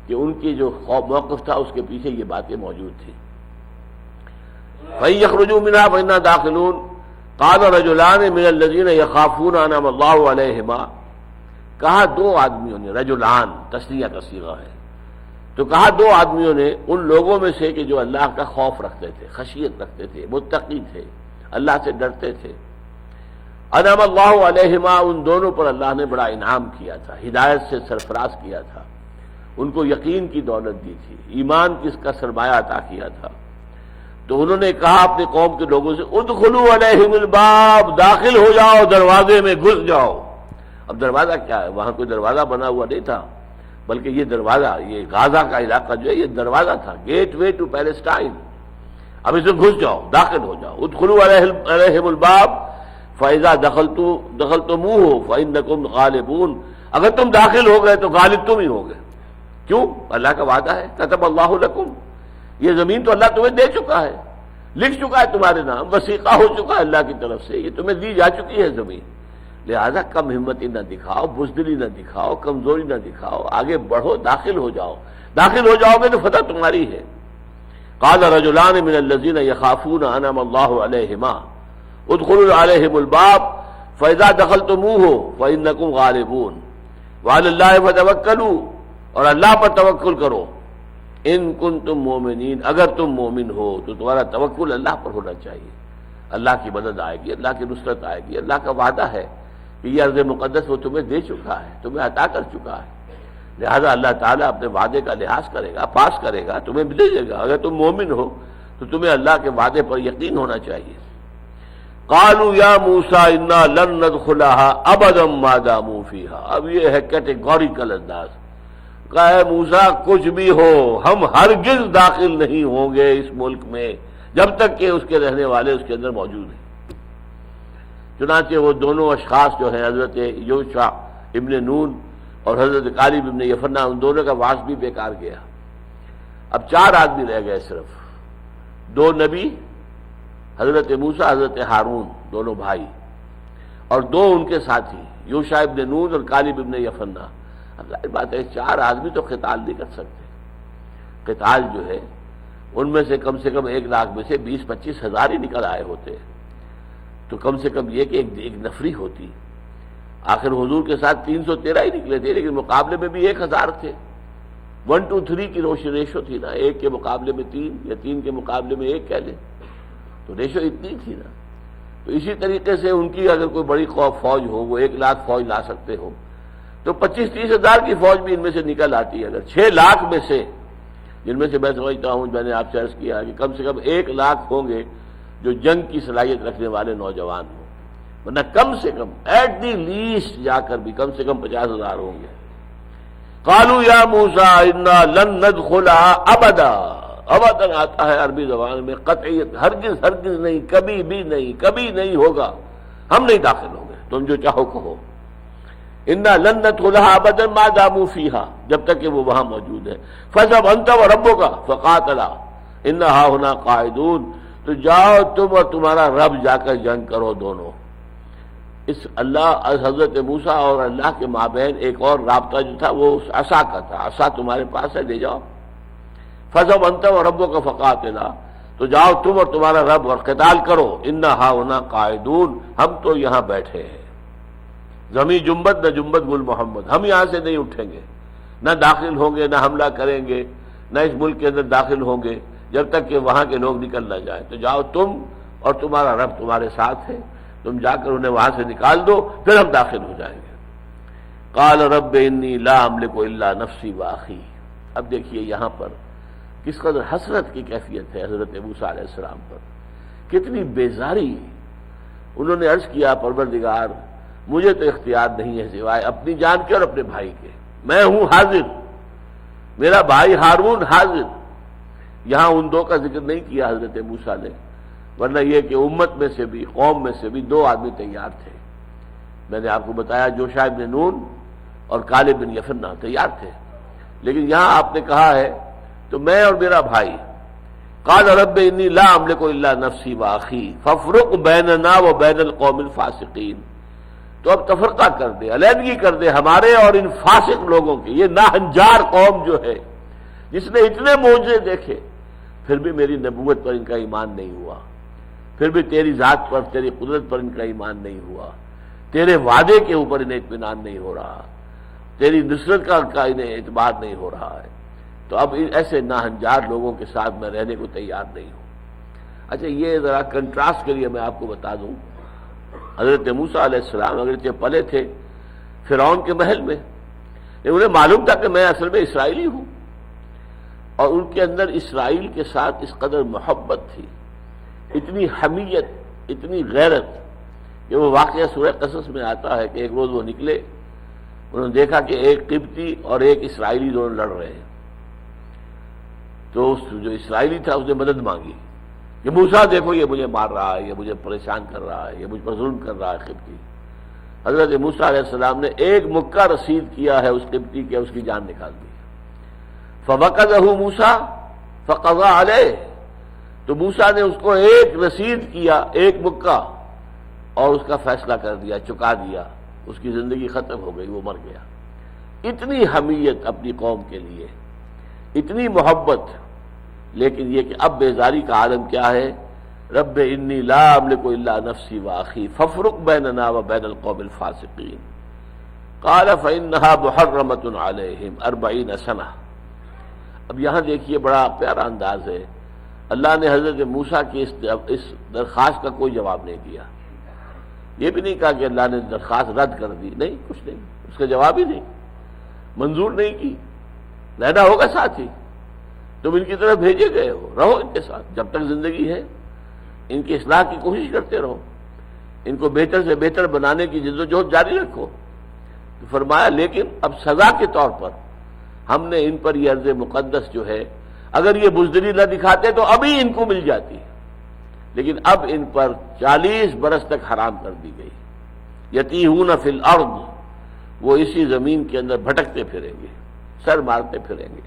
کہ ان کی جو موقف تھا اس کے پیچھے یہ باتیں موجود تھیں۔ فَإِن يَخْرُجُوا مِنْهَا فَإِنَّا دَاخِلُونَ قَالَ رَجُلَانِ مِنَ الَّذِينَ يَخَافُونَ أَنْعَمَ اللَّهُ عَلَيْهِمَا، کہا دو آدمیوں نے، رجلان تسنیہ کا صیغہ ہے، تو کہا دو آدمیوں نے ان لوگوں میں سے کہ جو اللہ کا خوف رکھتے تھے، خشیت رکھتے تھے، متقی تھے، اللہ سے ڈرتے تھے۔ انعم اللہ علیہما، ان دونوں پر اللہ نے بڑا انعام کیا تھا، ہدایت سے سرفراز کیا تھا، ان کو یقین کی دولت دی تھی، ایمان کی اس کا سرمایہ عطا کیا تھا۔ تو انہوں نے کہا اپنے قوم کے لوگوں سے ادخلوا علیہم الباب، داخل ہو جاؤ، دروازے میں گھس جاؤ۔ اب دروازہ کیا ہے؟ وہاں کوئی دروازہ بنا ہوا نہیں تھا، بلکہ یہ دروازہ، یہ غازہ کا علاقہ جو ہے یہ دروازہ تھا، گیٹ وے ٹو پیلسٹائن۔ اب اس میں گھس جاؤ، داخل ہو جاؤ۔ ادخلوا علیہم الباب فاذا دخلتموہ فانکم غالبون، اگر تم داخل ہو گئے تو غالب تم ہی ہو گئے۔ کیوں؟ اللہ کا وعدہ ہے، کتب اللہ لکم، یہ زمین تو اللہ تمہیں دے چکا ہے، لکھ چکا ہے تمہارے نام، وثیقہ ہو چکا ہے اللہ کی طرف سے، یہ تمہیں دی جا چکی ہے زمین۔ لہذا کم ہمتی نہ دکھاؤ، بزدلی نہ دکھاؤ، کمزوری نہ دکھاؤ، آگے بڑھو، داخل ہو جاؤ، داخل ہو جاؤ گے تو فتح تمہاری ہے۔ قال رجلان من الذين يخافون انعم الله عليهما ادخلوا عليهم الباب فَإِذَا دَخَلْتُمُوهُ فَإِنَّكُمْ غَالِبُونَ وَعَلَى اللَّهِ فَتَوَكَّلُوا، اور اللہ پر توکل کرو، ان کنتم مومنین، اگر تم مومن ہو تو تمہارا توکل اللہ پر ہونا چاہیے۔ اللہ کی مدد آئے گی، اللہ کی نصرت آئے گی، اللہ کا وعدہ ہے کہ یہ ارض مقدس وہ تمہیں دے چکا ہے، تمہیں عطا کر چکا ہے، لہذا اللہ تعالیٰ اپنے وعدے کا لحاظ کرے گا، پاس کرے گا، تمہیں دے دے گا۔ اگر تم مومن ہو تو تمہیں اللہ کے وعدے پر یقین ہونا چاہیے۔ قالوا یا موسیٰ انا لن ندخلها ابدا ما داموا فیہا، اب یہ ہے کیٹیگوریکل انداز، کہا ہے موسیٰ کچھ بھی ہو ہم ہرگز داخل نہیں ہوں گے اس ملک میں جب تک کہ اس کے رہنے والے اس کے اندر موجود ہیں۔ چنانچہ وہ دونوں اشخاص جو ہیں حضرت یوشع ابن نون اور حضرت کالب ابن یفنہ، ان دونوں کا واس بھی بیکار گیا۔ اب 4 آدمی رہ گئے، صرف 2 نبی، حضرت موسیٰ حضرت ہارون دونوں بھائی، اور 2 ان کے ساتھی یوشع ابن نون اور کالب ابن یفنہ۔ اب ظاہر بات ہے 4 آدمی تو قتال نہیں کر سکتے، قتال جو ہے ان میں سے کم 1 لاکھ میں سے 20-25 ہزار ہی نکل آئے ہوتے، تو کم سے کم یہ کہ ایک نفری ہوتی۔ آخر حضور کے ساتھ 313 ہی نکلے تھے، لیکن مقابلے میں بھی 1000 تھے۔ 1 to 3 کی ریشو تھی نا، 1 کے مقابلے میں 3 یا 3 کے مقابلے میں 1 کہہ لیں، تو ریشو اتنی تھی نا۔ تو اسی طریقے سے ان کی اگر کوئی بڑی فوج ہو، وہ 1 لاکھ فوج لا سکتے ہو، تو 25-30 ہزار کی فوج بھی ان میں سے نکل آتی ہے۔ اگر 6 لاکھ میں سے، جن میں سے میں سمجھتا ہوں، میں نے آپ سے عرض کیا کہ کم سے کم 1 لاکھ ہوں گے جو جنگ کی صلاحیت رکھنے والے نوجوان ہوں، ورنہ کم سے کم ایٹ دی لیسٹ جا کر بھی کم سے کم 50 ہزار ہوں گے۔ قالوا یا موسیٰ انا لن ندخلها ابدا، ابدا آتا ہے عربی زبان میں قطعیت، ہرگز ہرگز نہیں، کبھی بھی نہیں، کبھی نہیں ہوگا، ہم نہیں داخل ہوں گے، تم جو چاہو کہو۔ انا لن ندخلها ابدا ما داموا فیہا، جب تک کہ وہ وہاں موجود ہے۔ فاذهب انت وربک فقاتلا انا هاہنا قاعدون، تو جاؤ تم اور تمہارا رب جا کر جنگ کرو دونوں۔ اس اللہ حضرت موسیٰ اور اللہ کے مابین ایک اور رابطہ جو تھا وہ اس عصا کا تھا، عصا تمہارے پاس ہے، لے جاؤ۔ فاذهب انت وربک فقاتلا، تو جاؤ تم اور تمہارا رب اور قتال کرو، انا ہاہنا قاعدون، ہم تو یہاں بیٹھے ہیں۔ زمیں جنبت نہ جنبت گل محمد، ہم یہاں سے نہیں اٹھیں گے، نہ داخل ہوں گے، نہ حملہ کریں گے، نہ اس ملک کے اندر داخل ہوں گے جب تک کہ وہاں کے لوگ نکل نہ جائیں۔ تو جاؤ تم اور تمہارا رب تمہارے ساتھ ہے، تم جا کر انہیں وہاں سے نکال دو، پھر ہم داخل ہو جائیں گے۔ قال رب انی لا املک الا نفسی واخی، اب دیکھیے یہاں پر کس قدر حسرت کی کیفیت ہے حضرت موسیٰ علیہ السلام پر، کتنی بیزاری۔ انہوں نے عرض کیا پروردگار مجھے تو اختیار نہیں ہے سوائے اپنی جان کے اور اپنے بھائی کے، میں ہوں حاضر، میرا بھائی ہارون حاضر۔ یہاں ان 2 کا ذکر نہیں کیا حضرت موسیٰ نے، ورنہ یہ کہ امت میں سے بھی، قوم میں سے بھی 2 آدمی تیار تھے۔ میں نے آپ کو بتایا یوشع ابن نون اور کالب بن یفنہ تیار تھے، لیکن یہاں آپ نے کہا ہے تو میں اور میرا بھائی۔ قال رب انی لا املک الا نفسی واخی فافرق بیننا وبین القوم الفاسقین، تو اب تفرقہ کر دے، علیحدگی کر دے ہمارے اور ان فاسق لوگوں کی، یہ ناہنجار قوم جو ہے جس نے اتنے معجزے دیکھے، پھر بھی میری نبوت پر ان کا ایمان نہیں ہوا، پھر بھی تیری ذات پر، تیری قدرت پر ان کا ایمان نہیں ہوا، تیرے وعدے کے اوپر انہیں اطمینان نہیں ہو رہا، تیری نصرت کا انہیں اعتبار نہیں ہو رہا ہے، تو اب ایسے ناہنجار لوگوں کے ساتھ میں رہنے کو تیار نہیں ہوں۔ اچھا یہ ذرا کنٹراسٹ کے لیے میں آپ کو بتا دوں، حضرت موسیٰ علیہ السلام اگرچہ پلے تھے فرعون کے محل میں، لیکن انہیں معلوم تھا کہ میں اصل میں اسرائیلی ہوں، اور ان کے اندر اسرائیل کے ساتھ اس قدر محبت تھی، اتنی حمیت، اتنی غیرت، کہ وہ واقعہ سورہ قصص میں آتا ہے کہ ایک روز وہ نکلے، انہوں نے دیکھا کہ ایک قبطی اور ایک اسرائیلی دونوں لڑ رہے ہیں، تو جو اسرائیلی تھا اس نے مدد مانگی کہ موسیٰ دیکھو یہ مجھے مار رہا ہے، یہ مجھے پریشان کر رہا ہے، یہ مجھ پر ظلم کر رہا ہے قبطی۔ حضرت موسیٰ علیہ السلام نے ایک مکہ رسید کیا ہے اس قبطی کے، اس کی جان نکال دی۔ فوقظہ موسیٰ فقضى علیہ، تو موسیٰ نے اس کو ایک رسید کیا، ایک مکہ، اور اس کا فیصلہ کر دیا، چکا دیا، اس کی زندگی ختم ہو گئی، وہ مر گیا۔ اتنی حمیت اپنی قوم کے لیے، اتنی محبت، لیکن یہ کہ اب بیزاری کا عالم کیا ہے رب انی لا املک الا نفسی واخی فافرق بیننا وبین القوم الفاسقین قال فإنها محرمۃ علیہم 40 سنہ۔ اب یہاں دیکھیے بڑا پیارا انداز ہے، اللہ نے حضرت موسیٰ کی اس درخواست کا کوئی جواب نہیں دیا، یہ بھی نہیں کہا کہ اللہ نے درخواست رد کر دی، نہیں، کچھ نہیں، اس کا جواب ہی نہیں، منظور نہیں کی، رہنا ہوگا ساتھ ہی، تم ان کی طرف بھیجے گئے ہو، رہو ان کے ساتھ جب تک زندگی ہے، ان کی اصلاح کی کوشش کرتے رہو، ان کو بہتر سے بہتر بنانے کی جدوجہد جاری رکھو۔ تو فرمایا لیکن اب سزا کے طور پر ہم نے ان پر یہ ارض مقدس جو ہے، اگر یہ بزدلی نہ دکھاتے تو ابھی ان کو مل جاتی، لیکن اب ان پر 40 برس تک حرام کر دی گئی۔ یتیہون فی الارض، وہ اسی زمین کے اندر بھٹکتے پھریں گے، سر مارتے پھریں گے۔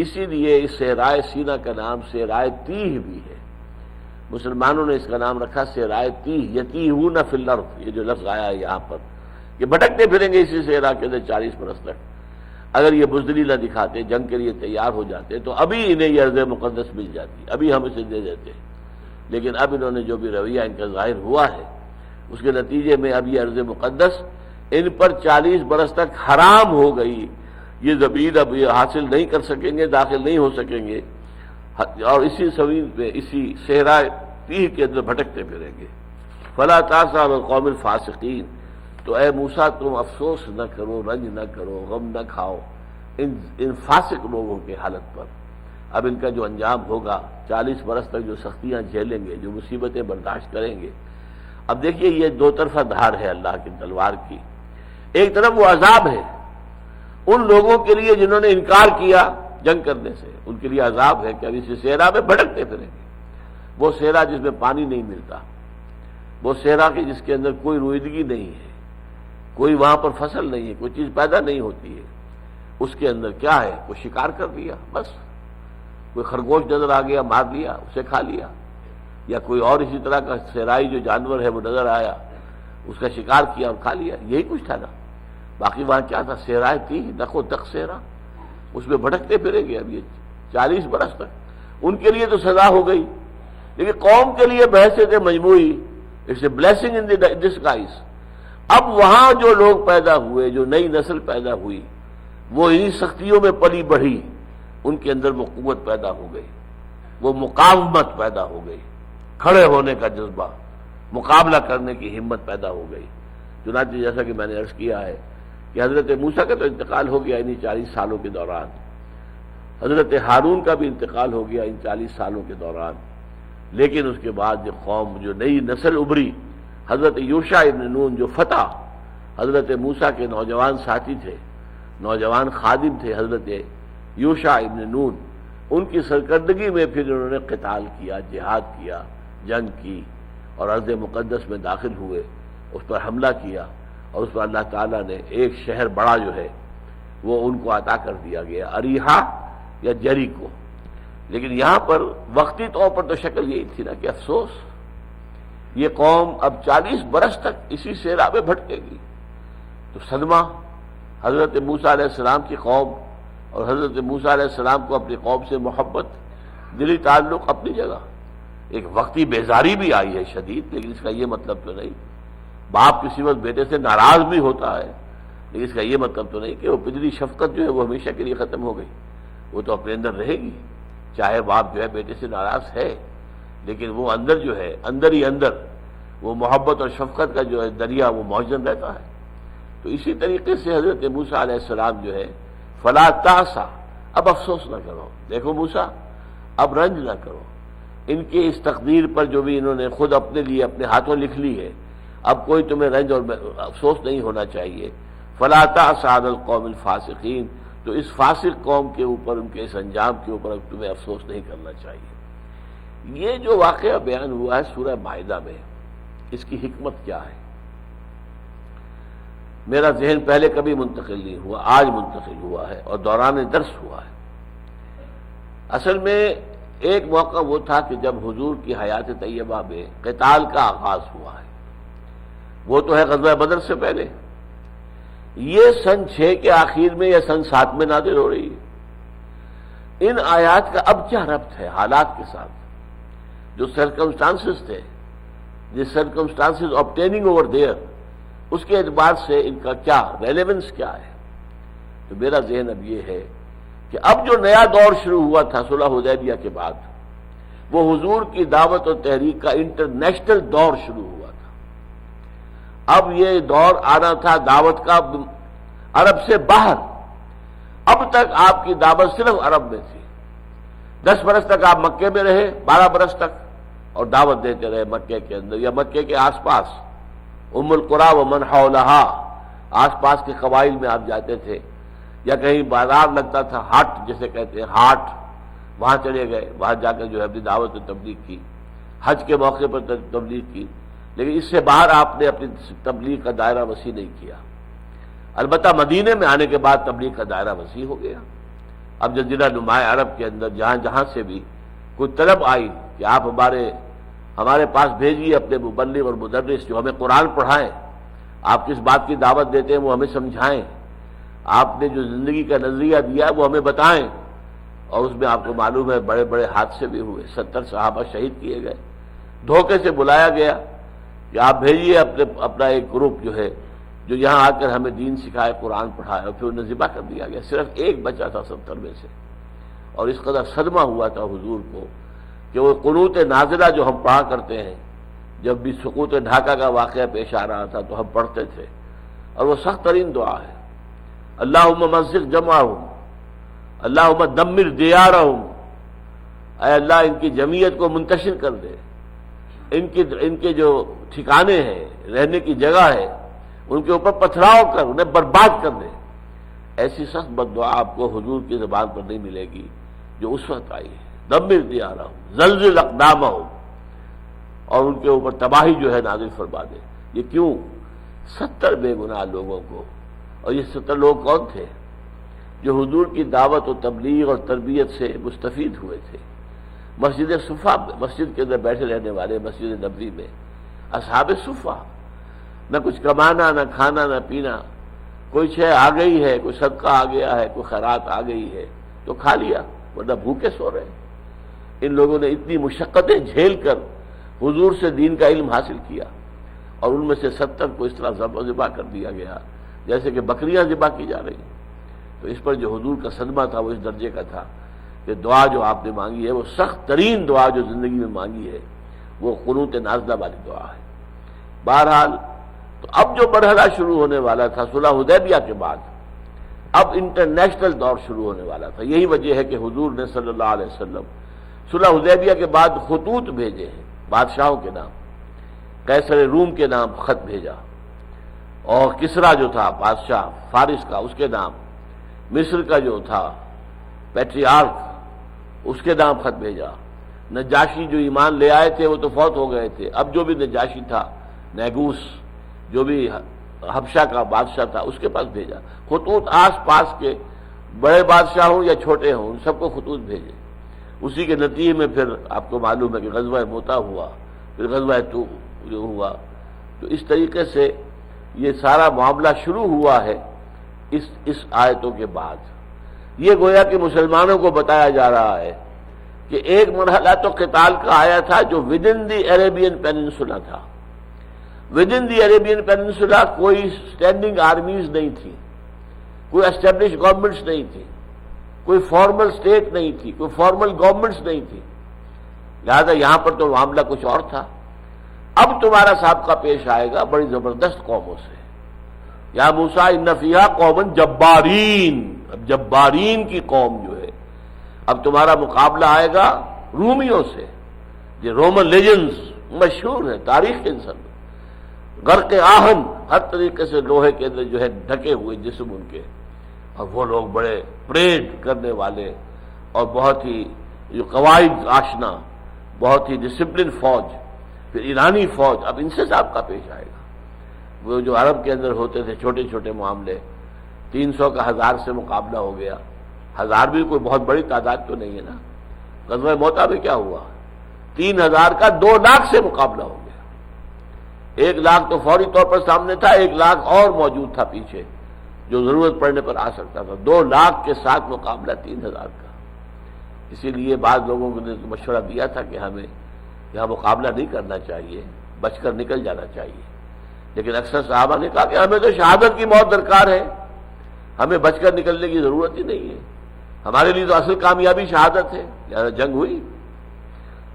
اسی لیے اس صحرائے سینا کا نام صحرائے تیہ بھی ہے، مسلمانوں نے اس کا نام رکھا صحرائے تیہ، یتیہون فی الارض، یہ جو لفظ آیا ہے یہاں پر کہ بھٹکتے پھریں گے اسی صحرا کے اندر 40 برس تک۔ اگر یہ بزدلی نہ دکھاتے، جنگ کے لیے تیار ہو جاتے تو ابھی انہیں یہ ارض مقدس مل جاتی، ابھی ہم اسے دے دیتے، لیکن اب انہوں نے جو بھی رویہ ان کا ظاہر ہوا ہے اس کے نتیجے میں اب یہ ارض مقدس ان پر 40 برس تک حرام ہو گئی، یہ زمین اب یہ حاصل نہیں کر سکیں گے، داخل نہیں ہو سکیں گے، اور اسی زمین پہ اسی صحرائے تیہ کے اندر بھٹکتے پھریں گے۔ فلا تاسا علی القوم الفاسقین، تو اے موسیٰ تم افسوس نہ کرو، رنج نہ کرو، غم نہ کھاؤ ان فاسق لوگوں کے حالت پر۔ اب ان کا جو انجام ہوگا، 40 برس تک جو سختیاں جھیلیں گے، جو مصیبتیں برداشت کریں گے۔ اب دیکھیے یہ دو طرفہ دھار ہے اللہ کی تلوار کی، ایک طرف وہ عذاب ہے ان لوگوں کے لیے جنہوں نے انکار کیا جنگ کرنے سے، ان کے لیے عذاب ہے کہ اب اسی صحرا میں بھٹکتے پھریں گے، وہ صحرا جس میں پانی نہیں ملتا، وہ صحرا کی جس کے اندر کوئی رویدگی نہیں ہے، کوئی وہاں پر فصل نہیں ہے، کوئی چیز پیدا نہیں ہوتی ہے، اس کے اندر کیا ہے، کوئی شکار کر لیا، بس کوئی خرگوش نظر آ گیا، مار لیا، اسے کھا لیا، یا کوئی اور اسی طرح کا صحرائی جو جانور ہے وہ نظر آیا، اس کا شکار کیا اور کھا لیا، یہی کچھ تھا نا۔ باقی وہاں کیا تھا، صحرائے تھی، نقو تک صحرا، اس میں بھٹکتے پھریں گے اب یہ 40 برس تک۔ ان کے لیے تو سزا ہو گئی، لیکن قوم کے لیے بحثیت مجموعی it's a blessing in disguise. اب وہاں جو لوگ پیدا ہوئے، جو نئی نسل پیدا ہوئی، وہ انہی سختیوں میں پلی بڑھی، ان کے اندر وہ قوت پیدا ہو گئی، وہ مقاومت پیدا ہو گئی، کھڑے ہونے کا جذبہ، مقابلہ کرنے کی ہمت پیدا ہو گئی۔ چنانچہ جیسا کہ میں نے عرض کیا ہے کہ حضرت موسیٰ کا تو انتقال ہو گیا انہی 40 سالوں کے دوران، حضرت ہارون کا بھی انتقال ہو گیا ان 40 سالوں کے دوران، لیکن اس کے بعد جو قوم، جو نئی نسل ابھری، حضرت یوشع ابن نون جو فتح، حضرت موسیٰ کے نوجوان ساتھی تھے، نوجوان خادم تھے حضرت یوشع ابن نون، ان کی سرکردگی میں پھر انہوں نے قتال کیا، جہاد کیا، جنگ کی، اور ارض مقدس میں داخل ہوئے، اس پر حملہ کیا، اور اس پر اللہ تعالیٰ نے ایک شہر بڑا جو ہے وہ ان کو عطا کر دیا گیا، اریحا یا جریکو۔ لیکن یہاں پر وقتی طور پر تو شکل یہی تھی نا کہ افسوس، یہ قوم اب 40 برس تک اسی صحرا میں بھٹکے گی، تو صدمہ حضرت موسیٰ علیہ السلام کی قوم، اور حضرت موسیٰ علیہ السلام کو اپنی قوم سے محبت، دلی تعلق اپنی جگہ، ایک وقتی بیزاری بھی آئی ہے شدید، لیکن اس کا یہ مطلب تو نہیں، باپ کسی وقت بیٹے سے ناراض بھی ہوتا ہے، لیکن اس کا یہ مطلب تو نہیں کہ وہ پدری شفقت جو ہے وہ ہمیشہ کے لیے ختم ہو گئی، وہ تو اپنے اندر رہے گی، چاہے باپ جو ہے بیٹے سے ناراض ہے، لیکن وہ اندر جو ہے، اندر ہی اندر وہ محبت اور شفقت کا جو ہے دریا وہ موجود رہتا ہے۔ تو اسی طریقے سے حضرت موسیٰ علیہ السلام جو ہے فلا تاسا، اب افسوس نہ کرو، دیکھو موسیٰ اب رنج نہ کرو، ان کی اس تقدیر پر جو بھی انہوں نے خود اپنے لیے اپنے ہاتھوں لکھ لی ہے، اب کوئی تمہیں رنج اور افسوس نہیں ہونا چاہیے۔ فلا تاسا علی القوم الفاسقین، تو اس فاسق قوم کے اوپر، ان کے اس انجام کے اوپر اب تمہیں افسوس نہیں کرنا چاہیے۔ یہ جو واقعہ بیان ہوا ہے سورہ مائدہ میں، اس کی حکمت کیا ہے؟ میرا ذہن پہلے کبھی منتقل نہیں ہوا، آج منتقل ہوا ہے اور دوران درس ہوا ہے۔ اصل میں ایک موقع وہ تھا کہ جب حضور کی حیات طیبہ میں قتال کا آغاز ہوا ہے، وہ تو ہے غزوہ بدر سے پہلے، یہ سن 6 کے آخر میں یا سن 7 میں نازل ہو رہی ہے۔ ان آیات کا اب کیا ربط ہے حالات کے ساتھ؟ جو سرکمسٹانسز تھے، جس سرکمسٹانسز آبٹیننگ اوور دیئر، اس کے اعتبار سے ان کا کیا ریلیونس کیا ہے. تو میرا ذہن اب یہ ہے کہ اب جو نیا دور شروع ہوا تھا صلح حدیبیہ کے بعد، وہ حضور کی دعوت و تحریک کا انٹرنیشنل دور شروع ہوا تھا. اب یہ دور آنا تھا دعوت کا عرب سے باہر. اب تک آپ کی دعوت صرف عرب میں تھی. 10 برس تک آپ مکے میں رہے، 12 برس تک، اور دعوت دیتے رہے مکے کے اندر یا مکے کے آس پاس، ام القریٰ و من حولہا، آس پاس کے قبائل میں آپ جاتے تھے، یا کہیں بازار لگتا تھا، ہاٹ جسے کہتے ہیں، ہاٹ، وہاں چلے گئے، وہاں جا کر جو ہے اپنی دعوت و تبلیغ کی. حج کے موقع پر تبلیغ کی، لیکن اس سے باہر آپ نے اپنی تبلیغ کا دائرہ وسیع نہیں کیا. البتہ مدینے میں آنے کے بعد تبلیغ کا دائرہ وسیع ہو گیا. اب جزیرہ نماء عرب کے اندر جہاں جہاں سے بھی کوئی طلب آئی کہ آپ ہمارے پاس بھیجیے اپنے مبلغ اور مدرس جو ہمیں قرآن پڑھائیں، آپ کس بات کی دعوت دیتے ہیں وہ ہمیں سمجھائیں، آپ نے جو زندگی کا نظریہ دیا وہ ہمیں بتائیں. اور اس میں آپ کو معلوم ہے بڑے بڑے حادثے بھی ہوئے، 70 صحابہ شہید کیے گئے. دھوکے سے بلایا گیا کہ آپ بھیجیے اپنا ایک گروپ جو ہے جو یہاں آ کر ہمیں دین سکھائے، قرآن پڑھائے، اور پھر انہیں ذبح کر دیا گیا. صرف ایک بچا تھا 70 میں سے. اور اس قدر صدمہ ہوا تھا حضور کو کہ وہ قنوت نازلہ جو ہم پڑھا کرتے ہیں، جب بھی سقوط ڈھاکہ کا واقعہ پیش آ رہا تھا تو ہم پڑھتے تھے، اور وہ سخت ترین دعا ہے، اللہم مزق جمعہم، اللہم دمر دیارہم. اے اللہ ان کی جمعیت کو منتشر کر دے، ان کے جو ٹھکانے ہیں، رہنے کی جگہ ہے، ان کے اوپر پتھراؤ کر انہیں برباد کر دے. ایسی سخت بد دعا آپ کو حضور کی زبان پر نہیں ملے گی جو اس وقت آئی ہے. دمر دیارہم زلزل اقدامہم، اور ان کے اوپر تباہی جو ہے نازل فرما دے. یہ کیوں؟ 70 بے گناہ لوگوں کو. اور یہ 70 لوگ کون تھے؟ جو حضور کی دعوت و تبلیغ اور تربیت سے مستفید ہوئے تھے. مسجد صفا، مسجد کے اندر بیٹھے رہنے والے، مسجد نبوی میں اصحاب صفا، نہ کچھ کمانا، نہ کھانا، نہ پینا. کوئی شے آ گئی ہے، کوئی صدقہ آ گیا ہے، کوئی خیرات آ گئی ہے تو کھا لیا، ورنہ بھوکے سو رہے. ان لوگوں نے اتنی مشقتیں جھیل کر حضور سے دین کا علم حاصل کیا، اور ان میں سے 70 کو اس طرح ذبح کر دیا گیا جیسے کہ بکریاں ذبح کی جا رہی. تو اس پر جو حضور کا صدمہ تھا وہ اس درجے کا تھا کہ دعا جو آپ نے مانگی ہے وہ سخت ترین دعا جو زندگی میں مانگی ہے وہ قنوت نازلہ والی دعا ہے. بہرحال تو اب جو مرحلہ شروع ہونے والا تھا صلح حدیبیہ کے بعد، اب انٹرنیشنل دور شروع ہونے والا تھا. یہی وجہ ہے کہ حضور نے صلی اللہ علیہ وسلم صلح حدیبیہ کے بعد خطوط بھیجے ہیں بادشاہوں کے نام. قیصر روم کے نام خط بھیجا، اور کسرا جو تھا بادشاہ فارس کا اس کے نام، مصر کا جو تھا پیٹریارک اس کے نام خط بھیجا. نجاشی جو ایمان لے آئے تھے وہ تو فوت ہو گئے تھے، اب جو بھی نجاشی تھا، نیگوس جو بھی حبشہ کا بادشاہ تھا، اس کے پاس بھیجا. خطوط آس پاس کے بڑے بادشاہ ہوں یا چھوٹے ہوں ان سب کو خطوط بھیجے. اسی کے نتیجے میں پھر آپ کو معلوم ہے کہ غزوہ موتا ہوا، پھر غزوہ طوب جو ہوا. تو اس طریقے سے یہ سارا معاملہ شروع ہوا ہے اس آیتوں کے بعد. یہ گویا کہ مسلمانوں کو بتایا جا رہا ہے کہ ایک مرحلہ تو قتال کا آیا تھا جو with in the Arabian peninsula تھا. With in the Arabian peninsula کوئی اسٹینڈنگ آرمیز نہیں تھی، کوئی اسٹیبلش گورنمنٹس نہیں تھی، کوئی فارمل اسٹیٹ نہیں تھی، کوئی فارمل گورنمنٹس نہیں تھی. لہذا یہاں پر تو معاملہ کچھ اور تھا. اب تمہارا سابقہ پیش آئے گا بڑی زبردست قوموں سے. یا موسیٰ ان فیہا قوما جبارین، اب جبارین کی قوم جو ہے، اب تمہارا مقابلہ آئے گا رومیوں سے. یہ رومن لیجنز مشہور ہیں تاریخ کے انسان، غرق آہن، ہر طریقے سے لوہے کے اندر جو ہے ڈھکے ہوئے جسم ان کے، اور وہ لوگ بڑے پریڈ کرنے والے اور بہت ہی جو قواعد آشنا، بہت ہی ڈسپلن فوج. پھر ایرانی فوج، اب ان سے سابقہ پیش آئے گا. وہ جو عرب کے اندر ہوتے تھے چھوٹے چھوٹے معاملے، 300 کا 1000 سے مقابلہ ہو گیا. 1000 بھی کوئی بہت بڑی تعداد تو نہیں ہے نا. غزوہ موتا میں کیا ہوا؟ 3000 کا 2 لاکھ سے مقابلہ ہو گیا. 1 لاکھ تو فوری طور پر سامنے تھا، 1 لاکھ اور موجود تھا پیچھے جو ضرورت پڑنے پر آ سکتا تھا. 2 لاکھ کے ساتھ مقابلہ 3000 کا. اسی لیے بعض لوگوں نے مشورہ دیا تھا کہ ہمیں یہاں مقابلہ نہیں کرنا چاہیے، بچ کر نکل جانا چاہیے. لیکن اکثر صحابہ نے کہا کہ ہمیں تو شہادت کی موت درکار ہے، ہمیں بچ کر نکلنے کی ضرورت ہی نہیں ہے، ہمارے لیے تو اصل کامیابی شہادت ہے. لہذا جنگ ہوئی،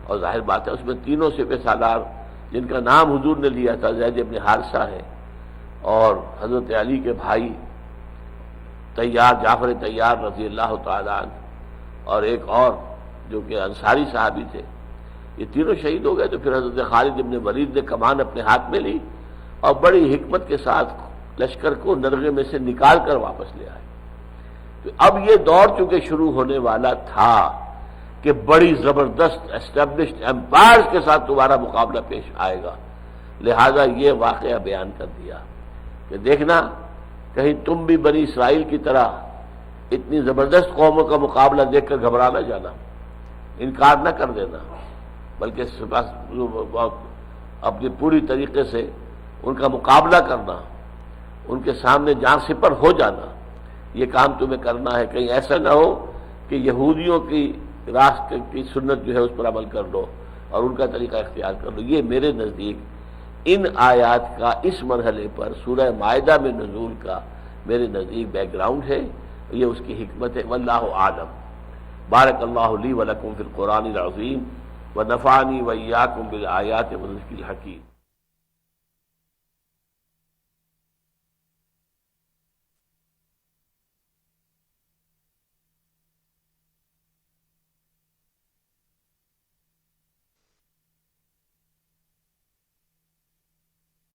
اور ظاہر بات ہے اس میں تینوں سپہ سالار جن کا نام حضور نے لیا تھا، زید بن حارثہ ہے، اور حضرت علی کے بھائی طیار، جعفر طیار رضی اللہ تعالی عنہ، اور ایک اور جو کہ انصاری صحابی تھے، یہ تینوں شہید ہو گئے. تو پھر حضرت خالد بن ولید نے کمان اپنے ہاتھ میں لی اور بڑی حکمت کے ساتھ لشکر کو نرغے میں سے نکال کر واپس لے آئے. تو اب یہ دور چونکہ شروع ہونے والا تھا کہ بڑی زبردست اسٹیبلشڈ ایمپائرز کے ساتھ تمہارا مقابلہ پیش آئے گا، لہذا یہ واقعہ بیان کر دیا کہ دیکھنا کہیں تم بھی بنی اسرائیل کی طرح اتنی زبردست قوموں کا مقابلہ دیکھ کر گھبرا نہ جانا، انکار نہ کر دینا، بلکہ اپنی پوری طریقے سے ان کا مقابلہ کرنا، ان کے سامنے جان سپر ہو جانا، یہ کام تمہیں کرنا ہے. کہیں ایسا نہ ہو کہ یہودیوں کی راستے کی سنت جو ہے اس پر عمل کر لو اور ان کا طریقہ اختیار کر لو. یہ میرے نزدیک ان آیات کا اس مرحلے پر سورہ مائدہ میں نزول کا میرے نزدیک بیک گراؤنڈ ہے، یہ اس کی حکمت ہے. واللہ اعلم. بارک اللہ لی ولکم فی القرآن العظیم ونفعنی وإیاکم بالآیات والذکر الحکیم.